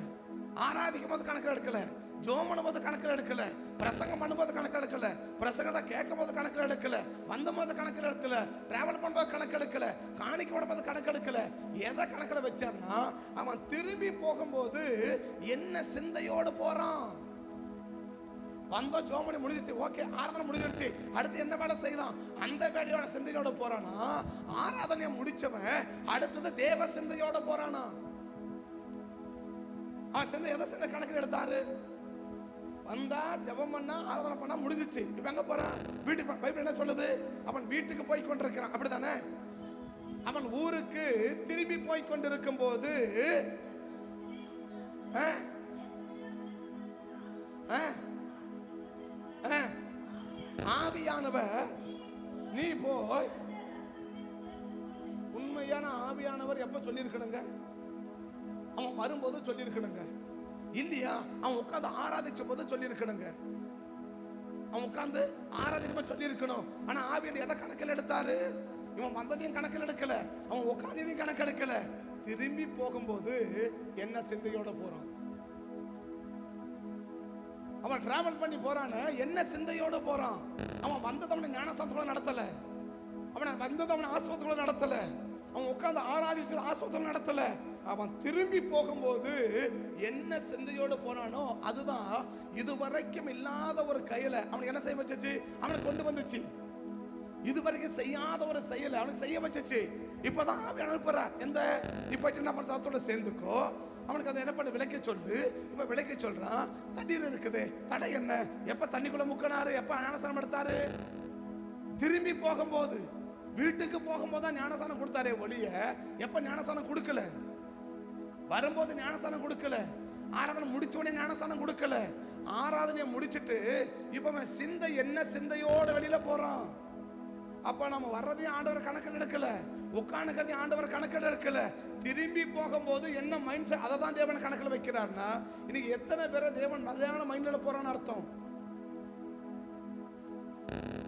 ஆராதிக்கும் போது கணக்கில் எடுக்கல, ஜோம் பண்ணும்போது கணக்கில் எடுக்கல, பிரசங்கம் பண்ணும்போது கணக்கில் எடுக்கல, பிரசங்கத்தை கேட்கும் போது கணக்கில் எடுக்கல, வந்த போது கணக்கில் எடுக்கல, டிராவல் பண்ணும்போது கணக்கு எடுக்கல, காணிக்க போடும்போது கணக்கு எடுக்கல. எதை கணக்கில் வச்சான்னா அவன் திரும்பி போகும்போது என்ன சிந்தையோடு போறான்? வந்தோம், ஜோமணி முடிஞ்சிச்சு, ஓகே ஆராதனை முடிஞ்சிருச்சு, அடுத்து என்ன வேலை செய்யலாம் அந்த வேலையோட சிந்தையோட போறானா? ஆராதனையை முடிச்சவன் அடுத்தது தேவ சிந்தையோட போறானா? அவன் சிந்தை எதை சிந்தை கணக்கில் எடுத்தாரு? வந்தா ஜெபம் பண்ணா ஆராதனை பண்ணா முடிஞ்சிச்சு, இப்ப எங்க போறான்? வீட்டுக்கு. பைபிள் என்ன சொல்லுது? அவன் வீட்டுக்கு போய் கொண்டிருக்கிறான், அப்படித்தானே? அவன் ஊருக்கு திரும்பி போய் கொண்டிருக்கும் போது ஆவியானவர் நீ போய், உண்மையான ஆவியானவர் எப்ப சொல்லியிருக்கணுங்க? அவன் வரும்போது சொல்லியிருக்கணுங்க இல்லையா? அவன் உட்கார்ந்து ஆராதிச்ச போது சொல்லியிருக்கணுங்க, அவன் உட்கார்ந்து ஆராதிக்கும் சொல்லியிருக்கணும். ஆனா ஆவியானவர் எதை கணக்கில் எடுத்தாரு? இவன் வந்ததையும் கணக்கில் எடுக்கல, அவன் உட்கார்ந்ததையும் கணக்கு எடுக்கல. திரும்பி போகும்போது என்ன சிந்தையோட போறான்? அவன் டிராவல் பண்ணி போறான என்ன சிந்தையோட போறான்? அவன் வந்ததவனை ஞானசானத்தோட நடத்தல, அவனை வந்ததவனை ஆஸ்பத்திரியோட நடத்தல, அவன் உட்கார்ந்து ஆராதிச்சது ஆஸ்பத்திரியோட நடத்தல. அவன் திரும்பி போகும்போது என்ன சிந்தையோடு போனானோ அதுதான் இதுவரைக்கும் இல்லாத ஒரு கையில அவனுக்கு என்ன செய்ய வச்சுச்சு? அவனை கொண்டு வந்துச்சு. இதுவரைக்கும் செய்யாத ஒரு செயலை அவனுக்கு செய்ய வச்சுச்சு. இப்பதான் அவன் அனுப்புற எந்த இப்ப என்ன பண்ண சாத்தோட சேர்ந்துக்கோ, அவனுக்கு அதை என்ன பண்ண விளக்க சொல்லு. இப்ப விளக்க சொல்றான், தண்ணீர் இருக்குது, தடை என்ன? எப்ப தண்ணிக்குள்ள முக்கினாரு? எப்ப ஞானசானம் எடுத்தாரு? திரும்பி போகும்போது, வீட்டுக்கு போகும்போது தான் ஞானசானம் கொடுத்தாரே ஒழிய எப்ப ஞானசானம் கொடுக்கல. வரும்போது ஞானசானம் கொடுக்கல, ஆராதனை முடிச்ச உடனே ஞானசானம் கொடுக்கல. ஆராதனையை முடிச்சிட்டு இப்ப சிந்தை என்ன சிந்தையோட வெளியில போறான். அப்ப நம்ம வர்றதையும் ஆண்டவர் கணக்கில் எடுக்கல, உட்காந்துக்கிறதையும் ஆண்டவர் கணக்கில் எடுக்கல. திரும்பி போகும்போது என்ன மைண்ட் செட், அதை தான் தேவன் கணக்கில் வைக்கிறார்னா, இன்னைக்கு எத்தனை பேரை தேவன் மதியான மைண்ட்ல போறான்னு அர்த்தம்.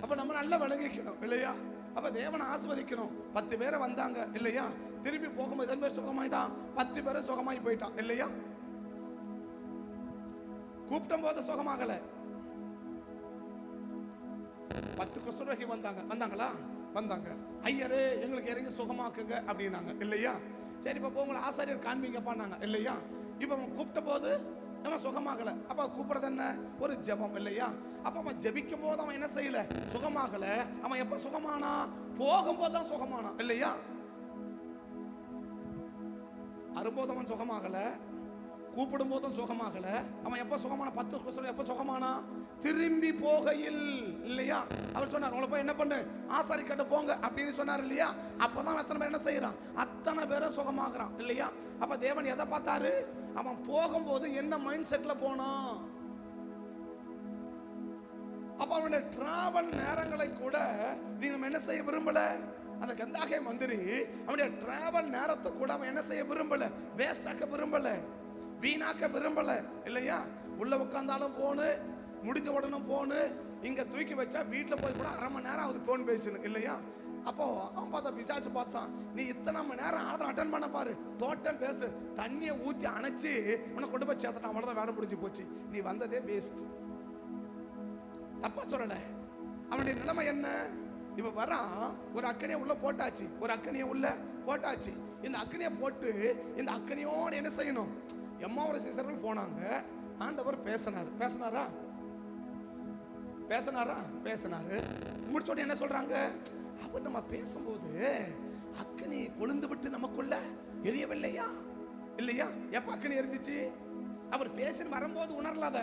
அப்ப நம்ம நல்லா விளங்கிக்கணும் இல்லையா? அப்ப தேவனை ஆசீர்வதிக்கணும். 10 பேரை வந்தாங்க இல்லையா, திரும்பி போகும்போது எத்தனை பேர் சுகமாயிட்டான்? 10 பேரை சுகமாயி போயிட்டான் இல்லையா? கூப்பிட்ட போது சுகமாகல. 10 குஷ்டரோகி வந்தாங்களா? வந்தாங்க. ஐயரே எங்களுக்கு இறங்கி சுகமாக்குங்க அப்படின்னாங்க இல்லையா? சரி இப்ப உங்களை ஆசாரியர் காண்பீங்க பண்ணாங்க இல்லையா? இப்ப அவன் கூப்பிட்ட போது நம்ம சுகமாகல. அப்ப கூப்பிடுறது என்ன? ஒரு ஜெபம் இல்லையா? அப்ப அவன் ஜெபிக்கும் போது அவன் என்ன செய்யல? சுகமாகல. அவன் எப்ப சுகமானா? போகும்போது தான் சுகமானா இல்லையா? வரும்போது அவன் சுகமாகல, கூப்பிடும் போதும் சுகமாகல. அவன் எப்ப சுகமான? 10 குஷ்டரோகி எப்ப சுகமானா? திரும்பி போகையில் இல்லையா? அவர் சொன்னார், உங்களை போய் என்ன பண்ணு, ஆசாரி கிட்ட போங்க அப்படின்னு சொன்னார் இல்லையா? அப்பதான் அத்தனை பேர் என்ன செய்யறான்? அத்தனை பேரும் சுகமாகறான் இல்லையா? அப்ப தேவன் எதை பார்த்தாரு? அவன் போகும்போது என்ன மைண்ட் செட்ல போனான். அப்ப அவனுடைய டிராவல் நேரங்களை கூட நீங்க என்ன செய்ய விரும்பல. அந்த கந்தாகே மந்திரி அவனுடைய டிராவல் நேரத்தை கூட அவன் என்ன செய்ய விரும்பல, வேஸ்ட் ஆக்க விரும்பல, வீணாக்க விரும்பல இல்லையா? உள்ள உட்கார்ந்தாலும் போனு, முடிஞ்ச உடனே போனு, இங்க தூக்கி வச்சா வீட்டுல போய் கூட 1/2 மணி நேரம் அது போன் பேசணும் இல்லையா? அப்போ அவன் பார்த்தா, பிசாசு பார்த்தான், நீ இத்தனை மணி நேரம் ஆர்டர் அட்டன் பண்ண பாரு, தோட்டம் பேசு, தண்ணியை ஊத்தி அணைச்சு உன்னை கொண்டு போய் சேர்த்துட்டான். அவ்வளவுதான், வேலை முடிஞ்சு போச்சு, நீ வந்ததே வேஸ்ட். தப்பா சொல்லல. அவனுடைய நிலைமை என்ன? இப்ப வரான், ஒரு அக்கனியை உள்ள போட்டாச்சு, ஒரு அக்கனியை உள்ள போட்டாச்சு. இந்த அக்கனியை போட்டு இந்த அக்கனியோடு என்ன செய்யணும்? எம்மாவோட சீசர்கள் போனாங்க. ஆண்டவர் பேசினாரா? முடிச்சோட என்ன சொல்றாங்க? அவர் நம்ம பேசும்போது அக்கனி கொழுந்து விட்டு நமக்குள்ள எரியவில்லையா இல்லையா? எப்ப அக்கனி எரிஞ்சிச்சு? அவர் பேசின்னு வரும்போது உணரலாத.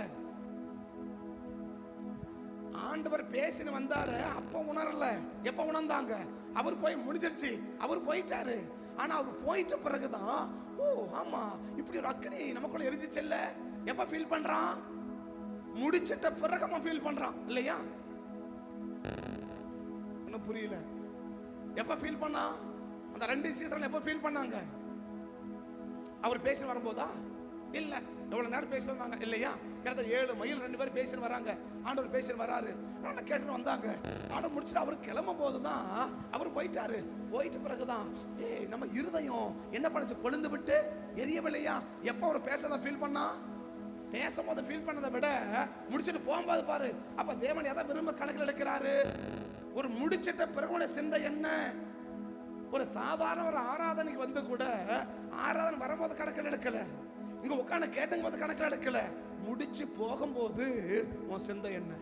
ஆண்டவர் பேசின்னு வந்தாரு, அப்ப உணரல. எப்ப உணர்ந்தாங்க? அவர் போய் முடிஞ்சிருச்சு, அவர் போயிட்டாரு. ஆனா அவர் போயிட்ட பிறகுதான், ஓ ஆமா, இப்படி ஒரு அக்கனி நமக்குள்ள எரிஞ்சிச்சல்ல. எப்ப ஃபீல் பண்றான்? முடிச்சிட்ட பிறகு அவன் ஃபீல் பண்றான் இல்லையா? ஒன்னும் புரியல. எப்ப ஃபீல் பண்ணா? அந்த 2 சீசன்ல எப்ப ஃபீல் பண்ணாங்க? அவர் பேசி வரும்போதா? இல்ல, எவ்வளவு நேரம் பேசி வந்தாங்க இல்லையா? கிட்ட 7 மைல் 2 பேரும் பேசி வராங்க. ஆண்டவர் பேசி வராரு, ஆனா கேட்டு வந்தாங்க. ஆண்டவர் முடிச்சுட்டு அவர் கிளம்பும் போதுதான் அவர் போயிட்டாரு. போயிட்ட பிறகுதான் நம்ம இருதயம் என்ன பண்ணுச்சு? கொழுந்து விட்டு எரியவில்லையா? எப்ப அவர் பேசத ஃபீல் பண்ணா? பேசும்போது ஃபீல் பண்ணதை விட முடிச்சிட்டு போகும்போது பாரு. அப்ப தேவன் எதை விரும்ப கணக்கில் எடுக்கிறாரு? ஒரு முடிச்சிட்ட பிறகு சிந்தை என்ன? ஒரு சாதாரண ஒரு ஆராதனைக்கு வந்து கூட ஆராதனை வரும்போது கணக்கில் எடுக்கல, இங்க உட்காந்து கேட்டுங்க போது கணக்கில் எடுக்கல, முடிச்சு போகும்போது உன் சிந்தை என்ன?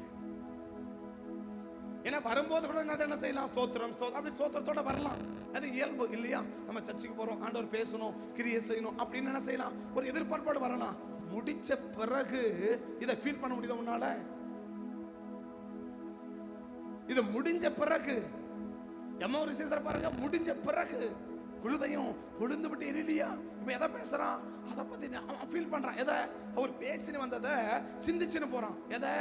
ஏன்னா வரும்போது கூட என்ன செய்யலாம்? ஸ்தோத்திரம் அப்படி ஸ்தோத்திரத்தோட வரலாம், அது இயல்பு இல்லையா? நம்ம சர்ச்சுக்கு போறோம், ஆண்டவர் பேசணும், கிரியை செய்யணும் அப்படின்னு என்ன செய்யலாம்? ஒரு எதிர்பார்ப்போடு வரலாம். முடிச்ச பிறகு இதை ஃபீல் பண்ண முடியுதா உன்னால? இது முடிஞ்ச பிறகு எம்மா ஒரு சீசர் பாருங்க, முடிஞ்ச பிறகு குழுதையும் கொழுந்து விட்டு எரியலையா? இப்ப எதை பேசுறான்? அதை பத்தி அவன் ஃபீல் பண்றான். எதை? அவர் பேசின்னு வந்ததை சிந்திச்சுன்னு போறான். எதை?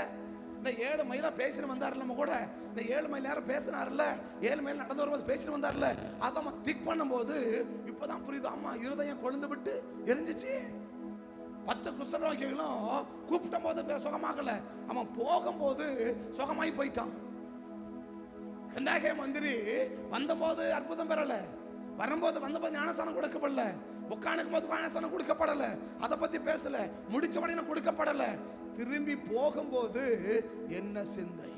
இந்த 7 மைலா பேசின்னு வந்தாருல, நம்ம கூட இந்த 7 மைல் நேரம் பேசினார்ல, 7 மைல் நடந்து வரும்போது பேசின்னு வந்தார்ல, அதை அவன் திக் பண்ணும்போது இப்பதான் புரியுது, அம்மா இருதயம் கொழுந்து விட்டு எரிஞ்சிச்சு. 10 குஷ்டரோகிகளும் கூப்பிட்ட போது சுகமாகல, அவன் போகும்போது சுகமாயி போயிட்டான். கந்தாகே மந்திரி வந்தபோது அற்புதம் பெறல, வந்தபோது ஞானஸ்தானம் கொடுக்கப்படல, உட்காந்துக்கும் போது ஞானஸ்தானம் கொடுக்கப்படல, அதை பத்தி பேசல, முடிச்ச உடனே கொடுக்கப்படல. திரும்பி போகும்போது என்ன சிந்தை?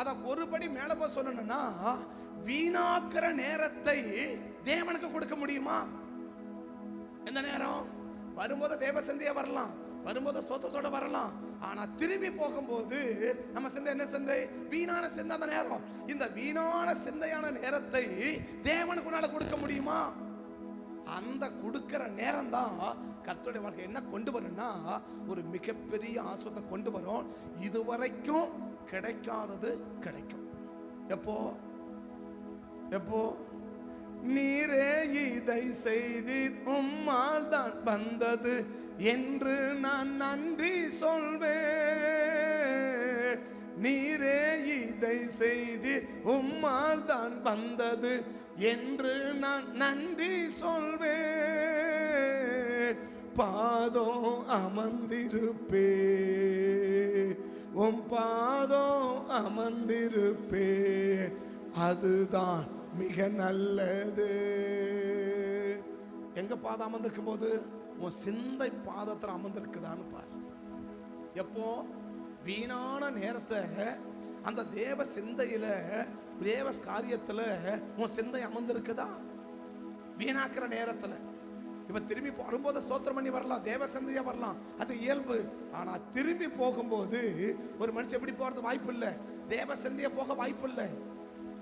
அத ஒருபடி மேல போய் சொல்லணும்னா, வீணாக்குற நேரத்தை தேவனுக்கு கொடுக்க முடியுமா? எந்த நேரம்? வரும்போது தேவ சிந்தையா வரலாம், வரும்போது ஸ்தோத்திரத்தோட வரலாம். ஆனா திரும்பி போகும்போது நம்ம சிந்தை என்ன சிந்தை? வீணான சிந்தை. அந்த நேரம், இந்த வீணான சிந்தையான நேரத்தை தேவனுக்கு உன்னால கொடுக்க முடியுமா? அந்த கொடுக்கிற நேரம் தான் கர்த்தருடைய வாழ்க்கை என்ன கொண்டு வரும்னா, ஒரு மிகப்பெரிய ஆசீர்வாதத்தை கொண்டு வரும். இதுவரைக்கும் கிடைக்காதது கிடைக்கும். எப்போ? எப்போ? நீரே இதை செய்தீர், உம்மால் தான் வந்தது என்று நான் நன்றி சொல்வேன். நீரே இதை செய்து உம்மால் தான் வந்தது என்று நான் நன்றி சொல்வேன். பாதம் அமர்ந்திருப்பே, உம் பாதம் அமர்ந்திருப்பே, அதுதான் மிக நல்லது. எங்க பாதம் அமர்ந்திருக்கும் போது உன் சிந்தை பாதத்தில் அமர்ந்திருக்குதான்னு பாரு. எப்போ வீணான நேரத்தை அந்த தேவ சிந்தையில தேவ காரியத்துல உன் சிந்தை அமர்ந்திருக்குதா? வீணாக்குற நேரத்துல இப்ப திரும்பி வரும்போது ஸ்தோத்திரம் பண்ணி வரலாம், தேவ சிந்தையா வரலாம், அது இயல்பு. ஆனா திரும்பி போகும்போது ஒரு மனுஷன் எப்படி போறது வாய்ப்பு இல்லை, தேவ சிந்தைய போக வாய்ப்பு இல்லை.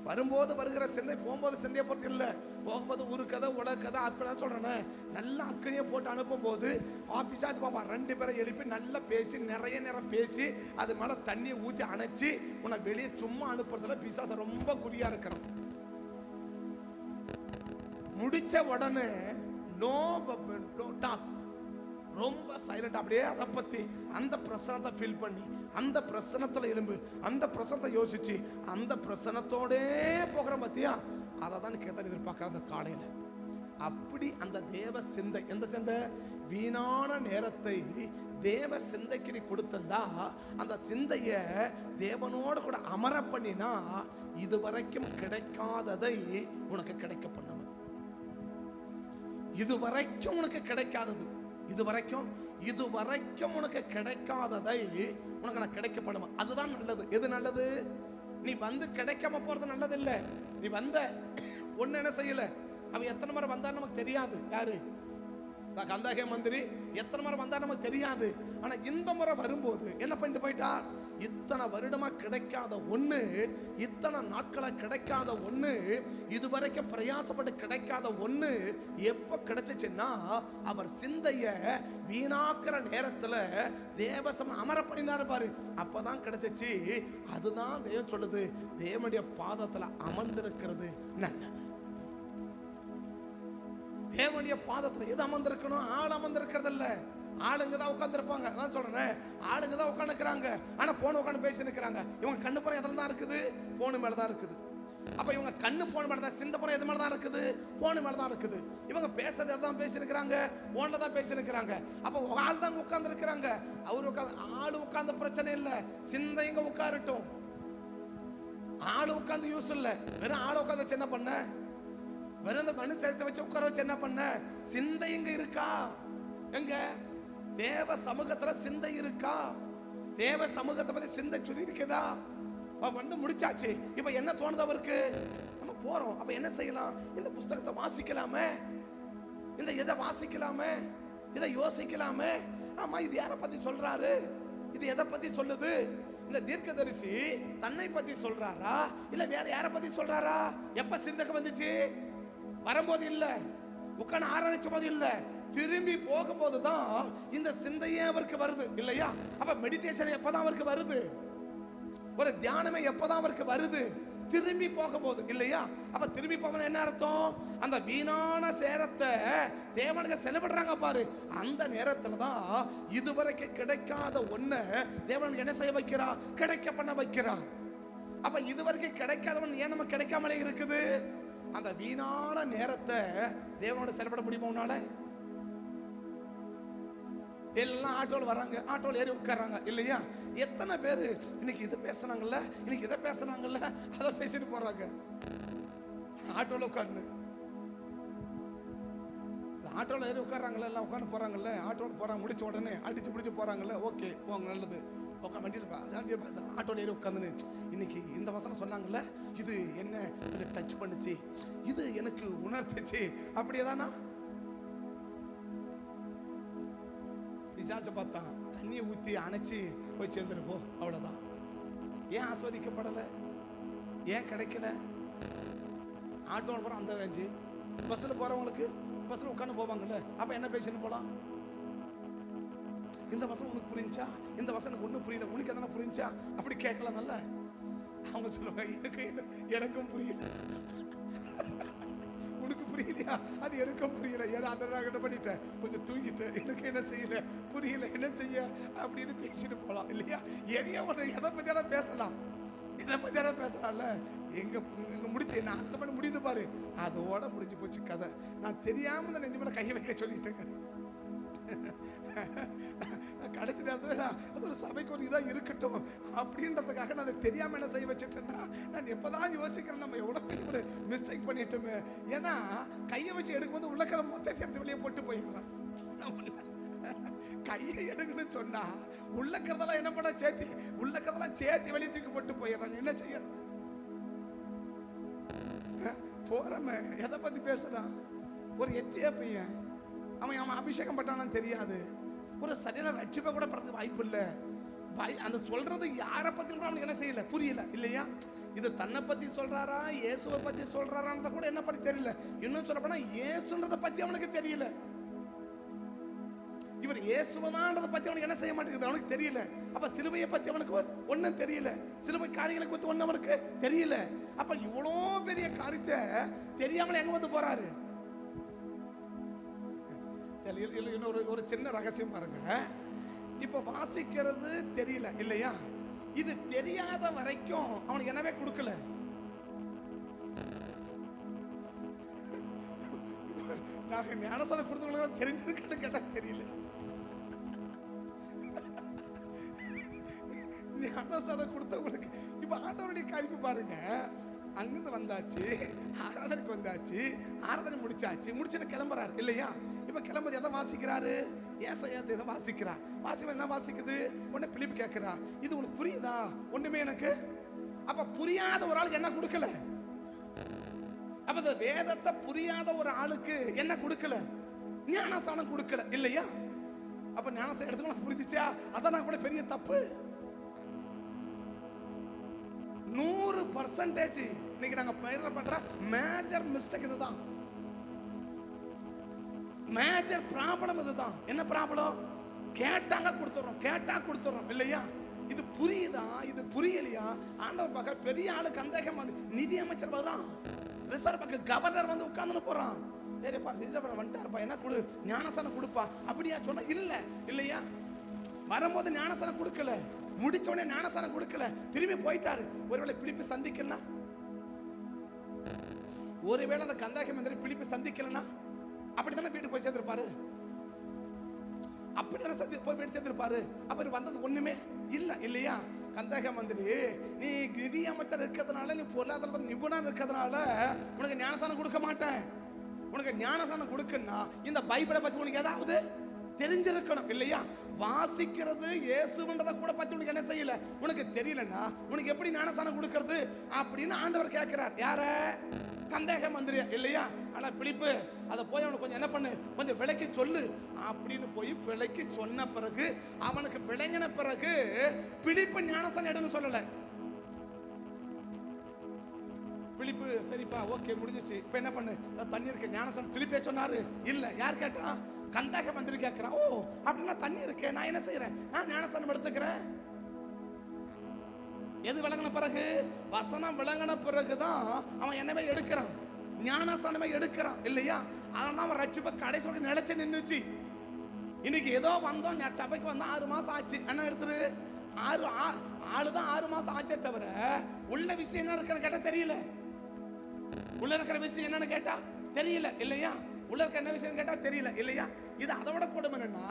வரும்போது வருகிற சிந்தை, போகும்போது சிந்தைய போறது இல்லை. போகும்போது ஒரு கதை உலக கதை அப்படி சொல்றேன். நல்ல அக்கறையை போட்டு அனுப்பும் போது ஆபிசாச்சு பாப்பா 2 பேரை எழுப்பி நல்லா பேசி நிறைய நேரம் பேசி அது மேல தண்ணியை ஊற்றி அணைச்சி உன்னை வெளியே சும்மா அனுப்புறதுல பிசாசு ரொம்ப குறியா இருக்கிறோம். முடிச்ச உடனே நோ டாக், ரொம்ப சைலண்ட். அப்படியே அதை பத்தி அந்த பிரசனத்தை ஃபீல் பண்ணி அந்த பிரசனத்துல எலும்பு அந்த பிரசனத்தை யோசிச்சு அந்த பிரசனத்தோடே போகிற பத்தியா அதை தான் கேட்ட எதிர்பார்க்கிற அந்த காலையில. அப்படி அந்த தேவ சிந்தை, எந்த சிந்தை? வீணான நேரத்தை தேவ சிந்தைக்கு நீ கொடுத்தா அந்த சிந்தைய தேவனோட கூட அமர பண்ணினா இதுவரைக்கும் கிடைக்காததை உனக்கு கிடைக்க பண்ணுவன். இதுவரைக்கும் உனக்கு கிடைக்காதது, இதுவரைக்கும் உனக்கு கிடைக்காததை உனக்கு நான் கிடைக்க பண்ணுவேன். அதுதான் நல்லது. எது நல்லது? நீ வந்து கிடைக்காம போறது நல்லது இல்ல. நீ வந்த ஒண்ணு என்ன செய்யல, அவன் எத்தனை முறை வந்தான்னு நமக்கு தெரியாது. யாரு? கந்தக மந்திரி எத்தனை முறை வந்தா நமக்கு தெரியாது. ஆனா இந்த முறை வரும்போது என்ன பண்ணிட்டு போயிட்டா, இத்தனை வருடமா கிடைக்காத ஒண்ணு, இத்தனை நாட்களா கிடைக்காத ஒண்ணு, இதுவரைக்கும் பிரயாசப்பட்டு கிடைக்காத ஒண்ணு எப்ப கிடைச்சிச்சுன்னா அவர் சிந்தைய வீணாக்குற நேரத்துல தேவசம் அமர பண்ணினாரு பாரு, அப்பதான் கிடைச்சிச்சு. அதுதான் தேவன் சொல்லுது, தேவனுடைய பாதத்துல அமர்ந்திருக்கிறது நல்லது. தேவனுடைய பாதத்துல எது அமர்ந்திருக்கணும்? ஆள் அமர்ந்திருக்கிறது இல்ல. ஆளுங்க தான் உட்கார்ந்து இருப்பாங்க. அதான் சொல்றேன், ஆளுங்க தான் உட்காந்துக்கிறாங்க. ஆனா போன் உட்காந்து பேசி நிற்கிறாங்க. இவங்க கண்ணு புறம் எதுல தான் இருக்குது? போன் மேல தான் இருக்குது. அப்ப இவங்க கண்ணு போன் மேல தான், சிந்த புறம் எது மேல தான் இருக்குது? போன் மேல தான் இருக்குது. இவங்க பேசுறது எதான் பேசி நிற்கிறாங்க? போன்ல தான் பேசி நிற்கிறாங்க. அப்ப ஆள் தான் உட்கார்ந்து இருக்கிறாங்க. அவரு உட்கார்ந்து, ஆளு உட்கார்ந்த பிரச்சனை இல்ல, சிந்தைங்க உட்காரட்டும். ஆளு உட்கார்ந்து யூஸ் இல்ல, வெறும் ஆளு உட்கார்ந்து வச்சு என்ன பண்ண? வெறும் இந்த மனு சேர்த்து வச்சு உட்கார வச்சு என்ன பண்ண? சிந்தை எங்க இருக்கா? எங்க? தேவ சமூகத்துல சிந்தை இருக்கா? தேவ சமூகத்தை பத்தி சிந்தை சொல்லி இருக்குதா? வந்து முடிச்சாச்சு. இப்ப என்ன தோணுது அவருக்கு? நம்ம போறோம். அப்ப என்ன செய்யலாம்? இந்த புஸ்தகத்தை வாசிக்கலாமே, இந்த இதை வாசிக்கலாமே, இதை யோசிக்கலாமே. ஆமா, இது யாரை பத்தி சொல்றாரு? இது எதை பத்தி சொல்லுது? இந்த தீர்க்கதரிசி தன்னை பத்தி சொல்றாரா இல்ல வேற யாரை பத்தி சொல்றாரா? எப்ப சிந்தைக்கு வந்துச்சு? வரும்போது இல்ல, உட்கார்ந்து ஆராய்ச்சி போது இல்ல, திரும்பி போகும்போது தான் இந்த சிந்தையே அவருக்கு வருது இல்லையா? அப்ப மெடிடேஷன் எப்பதான் அவருக்கு வருது? ஒரு தியானமே எப்பதான் அவருக்கு வருது? திரும்பி போகும்போது இல்லையா? அப்ப திரும்பி போகணும் என்ன அர்த்தம்? அந்த வீணான சேரத்தை தேவனுக்கு செலவிடுறாங்க பாரு, அந்த நேரத்துல தான் இதுவரைக்கும் கிடைக்காத ஒண்ணு தேவனுக்கு என்ன செய்ய வைக்கிறா? கிடைக்க பண்ண வைக்கிறா. அப்ப இதுவரைக்கும் கிடைக்காதவன் ஏன் நம்ம கிடைக்காமலே இருக்குது? அந்த வீணான நேரத்தை தேவனோட செலவிட முடியுமா உன்னால? எல்லாம் ஆட்டோல வராங்க, ஆட்டோல ஏறி உட்கார்றாங்க இல்லையா? எத்தனை பேரு இன்னைக்கு இதை பேசுனாங்கல்ல, இன்னைக்கு இதை பேசுனாங்கல்ல, அதை பேசிட்டு போறாங்க ஆட்டோல உட்கார்ந்து. ஆட்டோல ஏறி உட்கார்றாங்கல்ல, எல்லாம் உட்கார்ந்து போறாங்கல்ல, ஆட்டோல போறாங்க, முடிச்ச உடனே அடிச்சு பிடிச்சு போறாங்கல்ல, ஓகே போங்க நல்லது, உட்காந்து வண்டியில் பேச ஆட்டோல ஏறி உட்காந்துன்னு இன்னைக்கு இந்த வசனம் சொன்னாங்கல்ல, இது என்ன டச் பண்ணுச்சு, இது எனக்கு உணர்த்துச்சு, அப்படியேதானா? பிசாசை பார்த்தா தண்ணியை ஊற்றி அணைச்சி போய் சேர்ந்துருப்போ, அவ்வளோதான். ஏன் ஆஸ்வதிக்கப்படல? ஏன் கிடைக்கல? ஆட்டோவில் போகிற அந்த ரேஞ்சு, பஸ்ஸில் போகிறவங்களுக்கு பஸ்ஸில் உட்காந்து போவாங்கல்ல, அப்போ என்ன பேசின்னு போகலாம்? இந்த வசனம் உனக்கு புரிஞ்சா, இந்த வசனம் ஒன்றும் புரியல, உனக்கு எதனா புரிஞ்சா அப்படி கேட்கலாம். நல்ல அவங்க சொல்லுவாங்க, எனக்கும் புரியல, உனக்கு புரியலையா? அது எடுக்க புரியல. ஏன்னா அதை நான் என்ன பண்ணிட்டேன், கொஞ்சம் தூங்கிட்டேன், எனக்கு என்ன செய்யல புரியல, என்ன செய்ய அப்படின்னு பேசிட்டு போகலாம் இல்லையா? எதையோ ஒன்று எதை பற்றியாலும் பேசலாம், இதை பற்றியாலும் பேசலாம்ல. எங்க முடிச்சு நான் 10 மணி முடியுது பாரு, அதோட முடிஞ்சு போச்சு கதை. நான் தெரியாம இந்த நெஞ்சு மேல கையை வைக்க சொல்லிட்டேங்க. கடைசி நேரத்தில் அது ஒரு சபைக்கு ஒரு இதாக இருக்கட்டும் அப்படின்றதுக்காக நான் அதை தெரியாமல் என்ன செய்ய வச்சுட்டேன்னா, நான் எப்போதான் யோசிக்கிறேன் நம்ம எவ்வளோ பெரிய ஒரு மிஸ்டேக் பண்ணிட்டோமே. ஏன்னா கையை வச்சு எடுக்கும்போது உள்ளக்கிழமை மொத்தத்தை எடுத்து வெளியே போட்டு போயிடுறான். கையை எடுக்கணும்னு சொன்னா உள்ளக்கிறதெல்லாம் என்ன பண்ண சேர்த்தி, உள்ளக்கிறதெல்லாம் சேர்த்து வெளியே தூக்கி போட்டு போயிடுறாங்க. என்ன செய்யறது? போறமே எதை பத்தி பேசுறான்? ஒரு எத்தியா பையன், அவன் அபிஷேகம் பண்ணான்னு தெரியாது, ஒரு சரியான ரட்சிப்பை கூட படுறது வாய்ப்பு இல்லை. அந்த சொல்றது யாரை பத்தி அவனுக்கு என்ன செய்யல, புரியல இல்லையா? இது தன்னை பத்தி சொல்றாரா இயேசுவை பத்தி சொல்றாரான்றத கூட என்ன பத்தி தெரியல. இன்னும் சொல்ல போனா இயேசுன்றதை பத்தி அவனுக்கு தெரியல. இவர் இயேசுவதான்றதை பத்தி அவனுக்கு என்ன செய்ய மாட்டேங்குது, அவனுக்கு தெரியல. அப்ப சிலுவையை பத்தி அவனுக்கு ஒன்னும் தெரியல, சிலுவை காரியங்களை பத்தி ஒன்னும் அவனுக்கு தெரியல. அப்ப இவ்வளோ பெரிய காரியத்தை தெரியாமல எங்க வந்து போறாரு? ஒரு சின்ன ரகசியம் பாருங்க. இப்ப வாசிக்கிறது தெரியல இல்லையா? இது தெரியாத வரைக்கும் அவனுக்கு என்னவே கொடுக்கல. நாங்க ஞானசானம் கொடுத்தவங்களுக்கு தெரிஞ்சிருக்கன்னு கேட்டா தெரியல. ஞானசானம் கொடுத்தவங்களுக்கு இப்ப ஆண்டவருடைய காரியம் பாருங்க. அங்கிருந்து வந்தாச்சு, ஆராதனைக்கு வந்தாச்சு, ஆராதனை முடிச்சுட்டு கிளம்புறாரு இல்லையா? இப்ப கிளம்புறது எதை வாசிக்கிறாரு? ஏசாயா எதை வாசிக்கிறார்? வாசிவன் என்ன வாசிக்குது? உடனே பிலிப்பு கேட்கிறா, இது உனக்கு புரியுதா? ஒண்ணுமே எனக்கு. அப்ப புரியாத ஒரு ஆளுக்கு என்ன கொடுக்கல? அப்ப இந்த வேதத்தை புரியாத ஒரு ஆளுக்கு என்ன கொடுக்கல? ஞானசானம் கொடுக்கல இல்லையா? அப்ப ஞானசானம் எடுத்துக்கலாம் புரிஞ்சுச்சா? அதான் கூட பெரிய தப்பு. 100% இன்னைக்கு நாங்க பண்ற மேஜர் மிஸ்டேக் இதுதான். மேஜர் ப்ராப்ளம் இதுதான். என்ன ப்ராப்ளம்? கேட்டாங்க கொடுத்துறோம் இல்லையா? இது புரியுதா, இது புரியலையா? ஆண்டவர் பார்க்க பெரிய ஆளு கந்தகம் வந்து நிதி அமைச்சர் வர்றான், ரிசர்வ் பேங்க் கவர்னர் வந்து உட்கார்ந்து போறான். சரிப்பா ரிசர்வ் வந்துட்டாருப்பா, என்ன கொடு, ஞானசானம் கொடுப்பா அப்படியா சொன்னா இல்ல இல்லையா? வரும்போது ஞானசானம் கொடுக்கல, முடிச்சோடனே ஞானசானம் கொடுக்கல, திரும்பி போயிட்டாரு. ஒருவேளை பிலிப்பு சந்திக்கலாம், ஒருவேளை அந்த கந்தாகம் மந்திரி பிலிப்பு சந்திக்கலனா அப்படித்தானே வீட்டுக்கு போய் சேர்ந்திருப்பாரு, அப்படித்தானே போய் வீட்டு சேர்ந்திருப்பாரு. அப்ப வந்தது ஒண்ணுமே இல்ல இல்லையா? கந்தக மந்திரி, நீ நிதி அமைச்சர் இருக்கிறதுனால, நீ பொருளாதாரத்தில் நிபுணர் இருக்கிறதுனால உனக்கு ஞானசானம் கொடுக்க மாட்டேன். உனக்கு ஞானசானம் கொடுக்கணும்னா இந்த பைபிளை பத்தி உனக்கு ஏதாவது தெரிஞ்சிருக்கணும் இல்லையா? வாசிக்கிறது இயேசுன்றதை கூட பத்தி உனக்கு என்ன செய்யல, உனக்கு தெரியலன்னா உனக்கு எப்படி ஞானசானம் கொடுக்கிறது அப்படின்னு ஆண்டவர் கேட்கிறார். யார? கந்தக மந்திரி இல்லையா? ஆனா பிலிப்பு அதை போய் அவனுக்கு கொஞ்சம் என்ன பண்ணு, கொஞ்சம் விளக்கி சொல்லு அப்படின்னு போய் விளக்கி சொன்ன பிறகு, அவனுக்கு விளங்கின பிறகு பிலிப்பு ஞானசானம் எடுன்னு சொல்லல. பிலிப்பு சரிப்பா ஓகே முடிஞ்சிச்சு, இப்ப என்ன பண்ணு, தண்ணி இருக்கு, ஞானசானம் பிலிப்பே சொன்னாரு. இல்ல, யார் கேட்டா? கந்தக மந்திரி கேட்கிறான். ஓ அப்படின்னா தண்ணி இருக்கு, நான் என்ன செய்யறேன், நான் ஞானசானம் எடுத்துக்கிறேன். எது விளங்கின பிறகு? வசனம் விளங்கின பிறகுதான் அவன் என்னவே எடுக்கிறான், ஞானசானமே எடுக்கிறான் இல்லையா? அதனால அவன் ரட்சிப்பை கடைசி நிலைச்சு நின்றுச்சு. இன்னைக்கு ஏதோ வந்தோம், சபைக்கு வந்து 6 மாசம் ஆச்சு, என்ன எடுத்துரு, ஆளுதான் 6 மாசம் ஆச்சே தவிர உள்ள விஷயம் என்ன இருக்குன்னு கேட்டா தெரியல. உள்ள இருக்கிற விஷயம் என்னன்னு கேட்டா தெரியல இல்லையா? உள்ள இருக்க என்ன விஷயம் கேட்டா தெரியல இல்லையா? இது அதை விட கொடுமை என்னன்னா,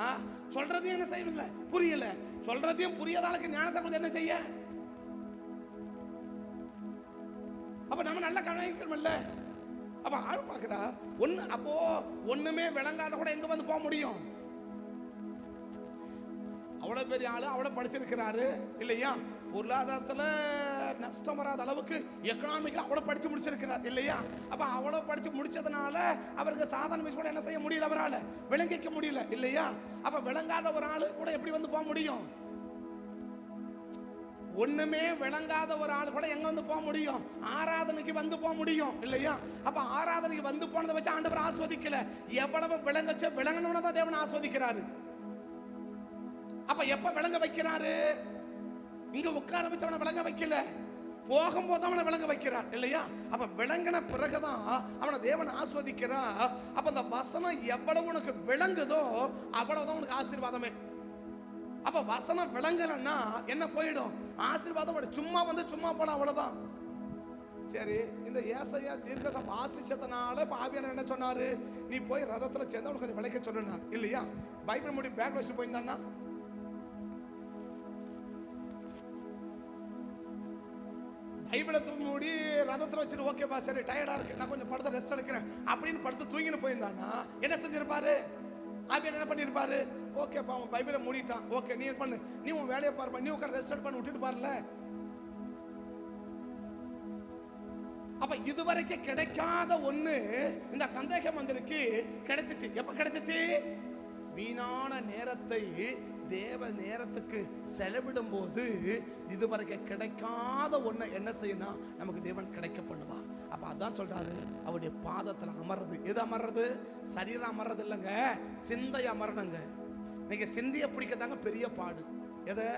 சொல்றதையும் என்ன செய்யல, புரியல, சொல்றதையும் புரியாதாளுக்கு ஞானசானம் என்ன செய்ய? அப்ப நம்ம நல்ல கவனிக்கணும்ல. அப்ப ஆள் பாக்குறா அப்போ ஒண்ணுமே விளங்காத கூட எங்க வந்து போக முடியும்? அவ்வளவு பெரிய ஆளு, அவ்வளவு படிச்சிருக்கிறாரு இல்லையா? பொருளாதாரத்துல நஷ்டம் வராத அளவுக்கு எக்கனாமிக்கலா அவ்வளவு படிச்சு முடிச்சிருக்கிறார் இல்லையா? அப்ப அவ்வளவு படிச்சு முடிச்சதுனால அவருக்கு சாதாரண விஷயம் கூட என்ன செய்ய முடியல, அவரால் விளங்கிக்க முடியல இல்லையா? அப்ப விளங்காத ஒரு ஆளு கூட எப்படி வந்து போக முடியும்? ஒண்ணுமே விளங்காத ஒரு ஆள் கூட எங்க வந்து போக முடியும்? ஆராதனைக்கு வந்து போக முடியும் இல்லையா? அப்ப ஆராதனைக்கு வந்து போனதை வச்சு ஆண்டவர் ஆஸ்வதிக்கல, எவ்வளவு விளங்கச்ச விளங்கணும்னு தான் தேவன் ஆஸ்வதிக்கிறாரு. அப்ப எப்ப விளங்க வைக்கிறாரு? இங்க உட்கார வச்சவனை விளங்க வைக்கல, போகும்போது அவனை விளங்க வைக்கிறார் இல்லையா? அப்ப விளங்கின பிறகுதான் அவனை தேவன் ஆஸ்வதிக்கிறார். அப்ப அந்த வசனம் எவ்வளவு உனக்கு விளங்குதோ அவ்வளவுதான் உனக்கு ஆசீர்வாதமே. அப்ப வசனம் விளங்கலன்னா என்ன போயிடும்? ஆசீர்வாதம் சும்மா வந்து சும்மா போல, அவ்வளவுதான். சரி, இந்த ஏசாயா தீர்க்கதரிசனம் வாசிச்சதுனால ஆவியானவர் என்ன சொன்னாரு? நீ போய் ரதத்துல சேர்ந்து அவனுக்கு கொஞ்சம் விளக்க சொல்லுனார் இல்லையா? பைபிள் முடி பேக் வச்சு போயிருந்தான்னா பைபிளை மூடி ரதத்தில் வச்சுட்டு ஓகேப்பா சரி டயர்டா இருக்கு நான் கொஞ்சம் படுத்து ரெஸ்ட் எடுக்கிறேன் அப்படின்னு படுத்து தூங்கின்னு போயிருந்தான்னா என்ன செஞ்சிருப்பாரு? ஆவியானவர் என்ன பண்ணிருப்பாரு? ஓகேப்பா அவன் பைபிளை மூடிட்டான், ஓகே நீ பண்ணு, நீ உன் வேலையை பாருப்பா, நீ உட்காந்து ரெஸ்ட் பண்ணி விட்டுட்டு பாருல. அப்ப இதுவரைக்கும் கிடைக்காத ஒண்ணு இந்த கந்தேக மந்திரிக்கு கிடைச்சிச்சு. எப்ப கிடைச்சிச்சு? வீணான நேரத்தை தேவ நேரத்துக்கு செலவிடும் போது இதுவரைக்கும் கிடைக்காத ஒண்ணு என்ன செய்யணும்? நமக்கு தேவன் கிடைக்க பண்ணுவார். அப்ப அதான் சொல்றாரு, அவருடைய பாதத்துல அமர்றது. எது அமர்றது? சரீரம் அமர்றது இல்லைங்க, சிந்தை அமரணுங்க. நீங்க சிந்தைய பிடிக்கதாங்க பெரிய பாடு. எதை?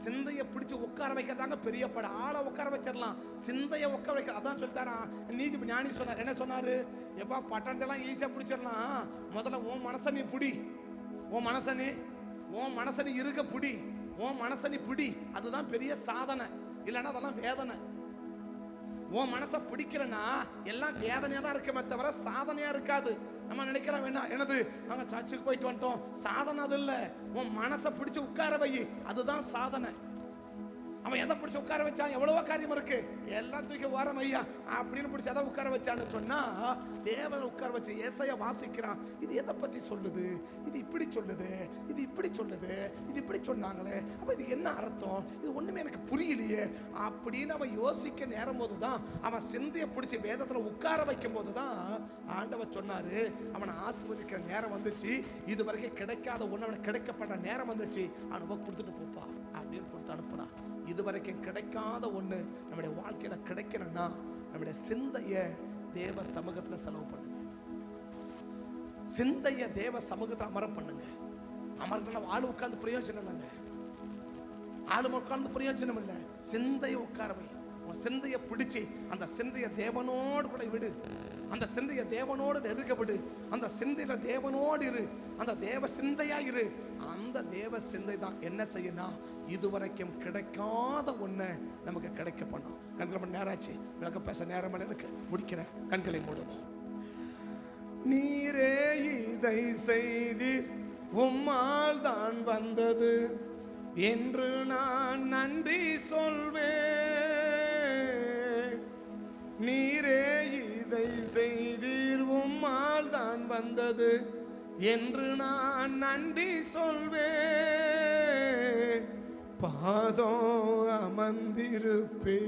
சிந்தைய பிடிச்சு உட்கார வைக்கிறதாங்க பெரிய பாடு. ஆளை உட்கார வச்சிடலாம், சிந்தைய உட்கார வைக்க. அதான் சொல்லிட்டாரா நீதி ஞானி சொன்னார். என்ன சொன்னாரு? எப்பா பட்டணத்தெல்லாம் ஈஸியா பிடிச்சிடலாம், முதல்ல உன் மனசை நீ புடி, உன் மனசை நீ இருக்க புடி, உன் மனசை நீ பிடி. அதுதான் பெரிய சாதனை, இல்லைன்னா அதெல்லாம் வேதனை. உன் மனசை பிடிக்கலன்னா எல்லாம் வேதனையா தான் இருக்குமே தவிர சாதனையா இருக்காது. நம்ம நினைக்கலாம் வேணா என்னது நாங்க சர்ச்சுக்கு போயிட்டு வந்துட்டோம், சாதனை அது இல்லை. உன் மனசை பிடிச்சு உட்கார வை, அதுதான் சாதனை. அவன் எதை பிடிச்சி உட்கார வச்சான்? எவ்வளவோ காரியம் இருக்கு, எல்லாம் தூக்கி வாரம் ஐயா அப்படின்னு பிடிச்சி எதை உட்கார வச்சான்னு சொன்னா தேவன் உட்கார வச்சு ஏசாயா வாசிக்கிறான். இது எதை பத்தி சொல்லுது? இது இப்படி சொல்லுது, இது இப்படி சொல்லுது, இது இப்படி சொன்னாங்களே, அப்ப இது என்ன அர்த்தம்? இது ஒண்ணுமே எனக்கு புரியலையே அப்படின்னு அவன் யோசிக்க நேரம் போதுதான், அவன் சிந்தையை பிடிச்சி வேதத்துல உட்கார வைக்கும் போதுதான் ஆண்டவர் சொன்னாரு, அவனை ஆசீர்வதிக்கிற நேரம் வந்துச்சு. இது வரைக்கும் கிடைக்காத ஒண்ணு அவனுக்கு கிடைக்கப்பட்ட நேரம் வந்துச்சு, அனுபவம் கொடுத்துட்டு போப்பா அப்படின்னு கொடுத்து அனுப்புறான். இதுவரைக்கும் கிடைக்காத ஒண்ணு நம்முடைய வாழ்க்கையில கிடைக்கணும்னா நம்முடைய சிந்தைய தேவ சமூகத்துல செலவு பண்ணுங்க. சிந்தைய தேவ சமூகத்துல அமர பண்ணுங்க. அமர்ந்தா ஆளு உட்கார்ந்து பிரயோஜனம் இல்லைங்க, ஆளு உட்கார்ந்து பிரயோஜனம் இல்லை. சிந்தைய உட்காரவை, உன் சிந்தைய பிடிச்சி அந்த சிந்தைய தேவனோடு கூட விடு, அந்த சிந்தைய தேவனோடு நெருங்க விடு, அந்த சிந்தையில தேவனோடு இரு, அந்த தேவ சிந்தையா இரு. அந்த தேவ சிந்தை தான் என்ன செய்யணும்? இதுவரைக்கும் கிடைக்காத ஒண்ணு நமக்கு கிடைக்க பண்ணும். கண்களை மணி நேராச்சு, விளக்க பேச நேரம் எனக்கு முடிக்கிறேன். கண்களை மூடுவோம். நீரே இதை செய்தி உம்மால் தான் வந்தது என்று நான் நன்றி சொல்வேன். நீரே இதை செய்தீர் உம்மால் தான் வந்தது என்று நான் நன்றி சொல்வேன். பாதம் அமர்ந்திருப்பே,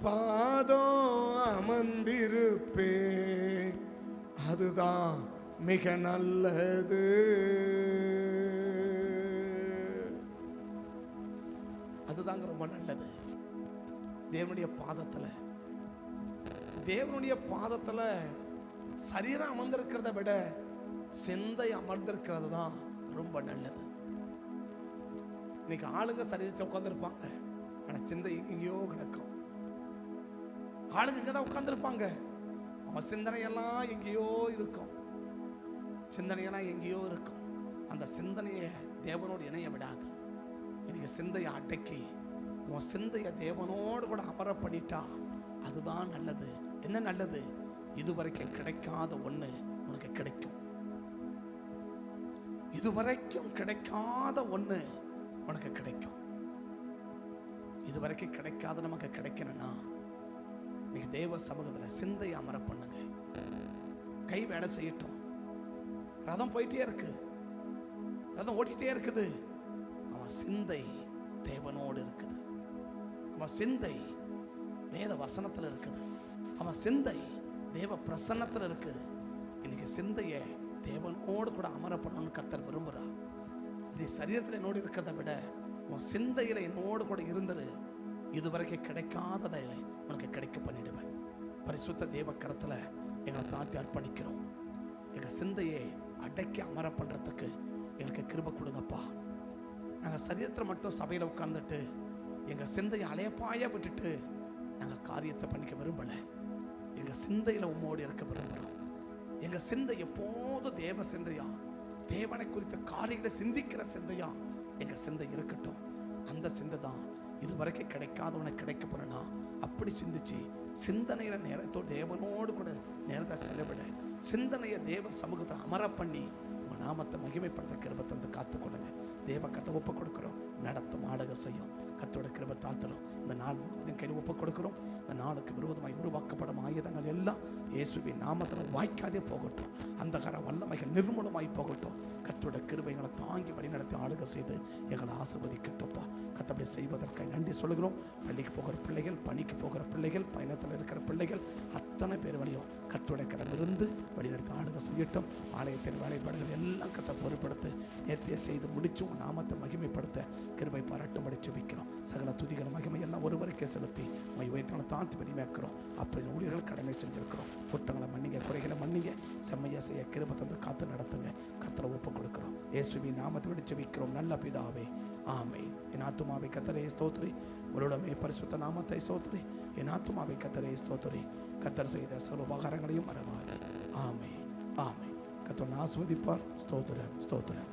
பாதம் அமர்ந்திருப்பே, அதுதான் மிக நல்லது. அதுதாங்க ரொம்ப நல்லது. தேவனுடைய பாதத்துல சரீரம் அமர்ந்திருக்கிறத விட சிந்தை அமர்ந்திருக்கிறது தான் ரொம்ப நல்லது. இன்னைக்கு ஆளுங்க சரீரத்தை உட்கார்ந்துருப்பாங்க, ஆனா சிந்தை எங்கேயோ கிடக்கும். ஆளுங்க இங்கதான் உட்கார்ந்துருப்பாங்க, அவன் சிந்தனையெல்லாம் எங்கேயோ இருக்கும், சிந்தனையெல்லாம் எங்கேயோ இருக்கும். அந்த சிந்தனையை தேவனோடு இணைய விடாது. இன்னைக்கு சிந்தையை அடக்கி உன் சிந்தையை தேவனோடு கூட அமர பண்ணிட்டா அதுதான் நல்லது. என்ன நல்லது? இதுவரைக்கும் கிடைக்காத ஒண்ணு உனக்கு கிடைக்கும். இதுவரைக்கும் கிடைக்காத ஒண்ணு உனக்கு கிடைக்கும். இதுவரைக்கும் கிடைக்காத நமக்கு கிடைக்கணும்னா இன்னைக்கு தேவ சமூகத்துல சிந்தையை அமர பண்ணுங்க. கை வேலை செய்யட்டும். ரதம் போயிட்டே இருக்கு, ரதம் ஓட்டிட்டே இருக்குது. அவன் சிந்தை தேவனோடு இருக்குது, அவன் சிந்தை வேத வசனத்துல இருக்குது, அவன் சிந்தை தேவ பிரசன்னத்துல இருக்குது. இன்னைக்கு சிந்தையை தேவனோடு கூட அமர பண்ணணும்னு கர்த்தர் விரும்புகிறார். நீ சரீரத்தில் என்னோடு இருக்கிறத விட உன் சிந்தையில என்னோடு கூட இருந்தது. இதுவரைக்கும் கிடைக்காததை உனக்கு கிடைக்க பண்ணிடுவேன். பரிசுத்த தேவ கரத்துல எங்களை தாட்டி அர்ப்பணிக்கிறோம். எங்க சிந்தையை அடக்கி அமர பண்றதுக்கு எங்களுக்கு கிருபை கொடுங்கப்பா. நாங்கள் சரீரத்தில் மட்டும் சபையில் உட்கார்ந்துட்டு எங்கள் சிந்தையை அலையப்பாய விட்டுட்டு நாங்கள் காரியத்தை பண்ணிக்க விரும்பலை. எங்கள் சிந்தையில் உம்மோடு இருக்க விரும்புகிறோம். எங்கள் சிந்தை எப்போதும் தேவ சிந்தையா, தேவனை குறித்த காரியங்களை சிந்திக்கிற சிந்தையா எங்கள் சிந்தை இருக்கட்டும். அந்த சிந்தை தான் இதுவரைக்கும் கிடைக்காதவனை கிடைக்க போறனா அப்படி சிந்திச்சு சிந்தனையில நேரத்தோடு தேவனோடு கூட நேரத்தை செலவிட, சிந்தனையை தேவ சமூகத்தில் அமர பண்ணி உங்க நாமத்தை மகிமைப்படுத்த கிருபை தந்து காத்துக்கொள்ளுங்க. தேவ கத்தை ஒப்பு கொடுக்கிறோம். நடத்தும் ஆடக செய்யும் கத்தோட கிருபை தாழ்த்தலும் இந்த நாள் முழுவதும் கையில் ஒப்பு கொடுக்கிறோம். இந்த நாளுக்கு விரோதமாய் உருவாக்கப்படும் ஆயுதங்கள் எல்லாம் இயேசுவின் நாமத்தில் வாய்க்காதே போகட்டும். அந்தகார வல்லமைகள் நிர்மூலமாய் போகட்டும். கத்தோட கிருபைகளை தாங்கி வழிநடத்தி ஆளுக செய்து எங்களை ஆசீர்வதிக்கட்டும்ப்பா. கத்தப்படி செய்வதற்காக நன்றி சொல்கிறோம். பள்ளிக்கு போகிற பிள்ளைகள், பணிக்கு போகிற பிள்ளைகள், பயணத்தில் இருக்கிற பிள்ளைகள் அத்தனை பேர் வழியும் கத்தோட கரமிருந்து வழிநடத்தி ஆளுக செய்யட்டும். ஆலயத்தின் வேலைப்பாடுகள் எல்லாம் கத்தை பொறுப்படுத்து நேர்த்தியை செய்து முடிச்சு உன் நாமத்தை மகிமைப்படுத்த கிருபை பாராட்டும்படி ஜெபிக்கிறோம். சகல துதிகள் மகிமை எல்லாம் ஒருவருக்கே செலுத்தி உமை உயர்த்தனை தாழ்த்தி வலிமையாக்கிறோம். அப்படி ஊழியர்கள் கடமை செஞ்சிருக்கிறோம். குற்றங்களை மன்னிங்க, குறைகளை மன்னிங்க, செம்மையா செய்ய கிருபை தந்து காத்து நடத்துங்க. கத்தரை ஒப்பு கொடுக்கிறோம். இயேசுவின் நாமத்தை விட ஜெபிக்கிறோம் நல்ல பிதாவே, ஆமென். என் ஆத்துமாவை கத்தரை ஸ்தோத்திரி, உலகமே பரிசுத்த நாமத்தை ஸ்தோத்திரி. என் ஆத்துமாவை கத்தரை ஸ்தோத்திரி, கத்தர் செய்த சகல உபகாரங்களையும் மறவாது. ஆமென், ஆமென். கத்தர் ஆசீர்வதிப்பார். ஸ்தோத்திரம், ஸ்தோத்திரம்.